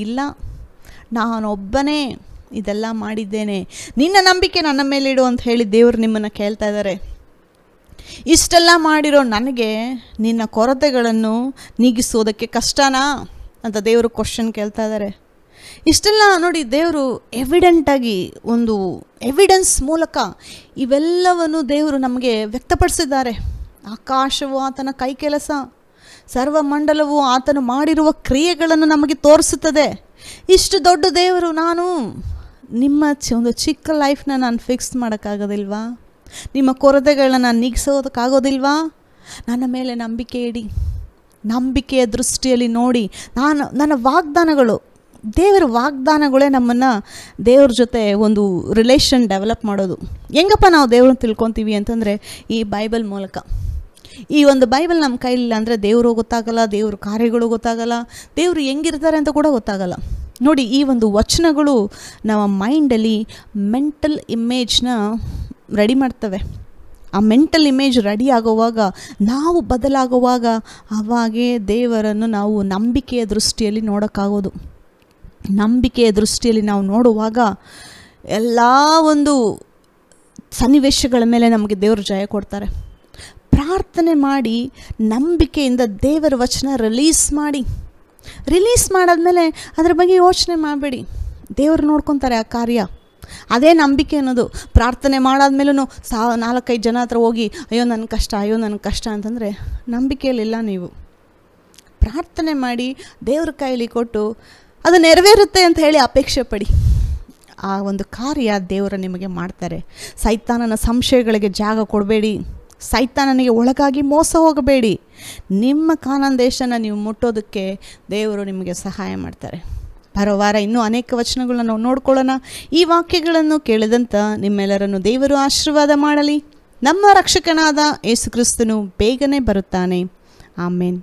ಇಲ್ಲ, ನಾನೊಬ್ಬನೇ ಇದೆಲ್ಲ ಮಾಡಿದ್ದೇನೆ. ನಿನ್ನ ನಂಬಿಕೆ ನನ್ನ ಮೇಲೆ ಇಡು ಅಂತ ಹೇಳಿ ದೇವರು ನಿಮ್ಮನ್ನು ಕೇಳ್ತಾ ಇದ್ದಾರೆ. ಇಷ್ಟೆಲ್ಲ ಮಾಡಿರೋ ನನಗೆ ನಿನ್ನ ಕೊರತೆಗಳನ್ನು ನೀಗಿಸೋದಕ್ಕೆ ಕಷ್ಟನಾ ಅಂತ ದೇವರು ಕ್ವಶನ್ ಕೇಳ್ತಾ ಇದ್ದಾರೆ. ಇಷ್ಟೆಲ್ಲ ನೋಡಿ, ದೇವರು ಎವಿಡೆಂಟಾಗಿ ಒಂದು ಎವಿಡೆನ್ಸ್ ಮೂಲಕ ಇವೆಲ್ಲವನ್ನು ದೇವರು ನಮಗೆ ವ್ಯಕ್ತಪಡಿಸಿದ್ದಾರೆ. ಆಕಾಶವು ಆತನ ಕೈ ಕೆಲಸ, ಸರ್ವಮಂಡಲವು ಆತನು ಮಾಡಿರುವ ಕ್ರಿಯೆಗಳನ್ನು ನಮಗೆ ತೋರಿಸುತ್ತದೆ. ಇಷ್ಟು ದೊಡ್ಡ ದೇವರು, ನಾನು ನಿಮ್ಮ ಒಂದು ಚಿಕ್ಕ ಲೈಫ್ನ ನಾನು ಫಿಕ್ಸ್ ಮಾಡೋಕ್ಕಾಗೋದಿಲ್ವಾ? ನಿಮ್ಮ ಕೊರತೆಗಳನ್ನ ನಾನು ನೀಗಿಸೋದಕ್ಕಾಗೋದಿಲ್ವಾ? ನನ್ನ ಮೇಲೆ ನಂಬಿಕೆ ಇಡಿ, ನಂಬಿಕೆಯ ದೃಷ್ಟಿಯಲ್ಲಿ ನೋಡಿ. ನನ್ನ ವಾಗ್ದಾನಗಳು, ದೇವರ ವಾಗ್ದಾನಗಳೇ ನಮ್ಮನ್ನು ದೇವ್ರ ಜೊತೆ ಒಂದು ರಿಲೇಷನ್ ಡೆವಲಪ್ ಮಾಡೋದು. ಹೆಂಗಪ್ಪ ನಾವು ದೇವ್ರನ್ನ ತಿಳ್ಕೊತೀವಿ ಅಂತಂದರೆ ಈ ಬೈಬಲ್ ಮೂಲಕ. ಈ ಒಂದು ಬೈಬಲ್ ನಮ್ಮ ಕೈಲಿಲ್ಲ ಅಂದರೆ ದೇವರು ಗೊತ್ತಾಗಲ್ಲ, ದೇವ್ರ ಕಾರ್ಯಗಳು ಗೊತ್ತಾಗಲ್ಲ, ದೇವರು ಹೆಂಗಿರ್ತಾರೆ ಅಂತ ಕೂಡ ಗೊತ್ತಾಗಲ್ಲ. ನೋಡಿ, ಈ ಒಂದು ವಚನಗಳು ನಮ್ಮ ಮೈಂಡಲ್ಲಿ ಮೆಂಟಲ್ ಇಮೇಜ್ನ ರೆಡಿ ಮಾಡ್ತವೆ. ಆ ಮೆಂಟಲ್ ಇಮೇಜ್ ರೆಡಿ ಆಗುವಾಗ, ನಾವು ಬದಲಾಗುವಾಗ, ಅವಾಗೇ ದೇವರನ್ನು ನಾವು ನಂಬಿಕೆಯ ದೃಷ್ಟಿಯಲ್ಲಿ ನೋಡೋಕ್ಕಾಗೋದು. ನಂಬಿಕೆಯ ದೃಷ್ಟಿಯಲ್ಲಿ ನಾವು ನೋಡುವಾಗ ಎಲ್ಲ ಒಂದು ಸನ್ನಿವೇಶಗಳ ಮೇಲೆ ನಮಗೆ ದೇವರು ಜಯ ಕೊಡ್ತಾರೆ. ಪ್ರಾರ್ಥನೆ ಮಾಡಿ ನಂಬಿಕೆಯಿಂದ ದೇವರ ವಚನ ರಿಲೀಸ್ ಮಾಡಾದ್ಮೇಲೆ ಅದರ ಬಗ್ಗೆ ಯೋಚನೆ ಮಾಡಬೇಡಿ, ದೇವರು ನೋಡ್ಕೊತಾರೆ ಆ ಕಾರ್ಯ. ಅದೇ ನಂಬಿಕೆ ಅನ್ನೋದು. ಪ್ರಾರ್ಥನೆ ಮಾಡಾದ್ಮೇಲೂ 4-5 ಜನ ಹತ್ರ ಹೋಗಿ ಅಯ್ಯೋ ನನ್ನ ಕಷ್ಟ ಅಂತಂದರೆ ನಂಬಿಕೆಯಲ್ಲಿಲ್ಲ ನೀವು. ಪ್ರಾರ್ಥನೆ ಮಾಡಿ ದೇವ್ರ ಕೈಲಿ ಕೊಟ್ಟು ಅದು ನೆರವೇರುತ್ತೆ ಅಂತ ಹೇಳಿ ಅಪೇಕ್ಷೆ ಪಡಿ. ಆ ಒಂದು ಕಾರ್ಯ ದೇವರು ನಿಮಗೆ ಮಾಡ್ತಾರೆ. ಸೈತಾನನ ಸಂಶಯಗಳಿಗೆ ಜಾಗ ಕೊಡಬೇಡಿ, ಸೈತಾನನಿಗೆ ಒಳಗಾಗಿ ಮೋಸ ಹೋಗಬೇಡಿ. ನಿಮ್ಮ ಕಾನಾನ್ ದೇಶನ ನೀವು ಮುಟ್ಟೋದಕ್ಕೆ ದೇವರು ನಿಮಗೆ ಸಹಾಯ ಮಾಡ್ತಾರೆ. ಬರೋ ವಾರ ಇನ್ನೂ ಅನೇಕ ವಚನಗಳನ್ನ ನಾವು ನೋಡ್ಕೊಳ್ಳೋಣ. ಈ ವಾಕ್ಯಗಳನ್ನು ಕೇಳಿದಂಥ ನಿಮ್ಮೆಲ್ಲರನ್ನು ದೇವರು ಆಶೀರ್ವಾದ ಮಾಡಲಿ. ನಮ್ಮ ರಕ್ಷಕನಾದ ಯೇಸು ಕ್ರಿಸ್ತನು ಬೇಗನೆ ಬರುತ್ತಾನೆ. ಆಮೇನ್.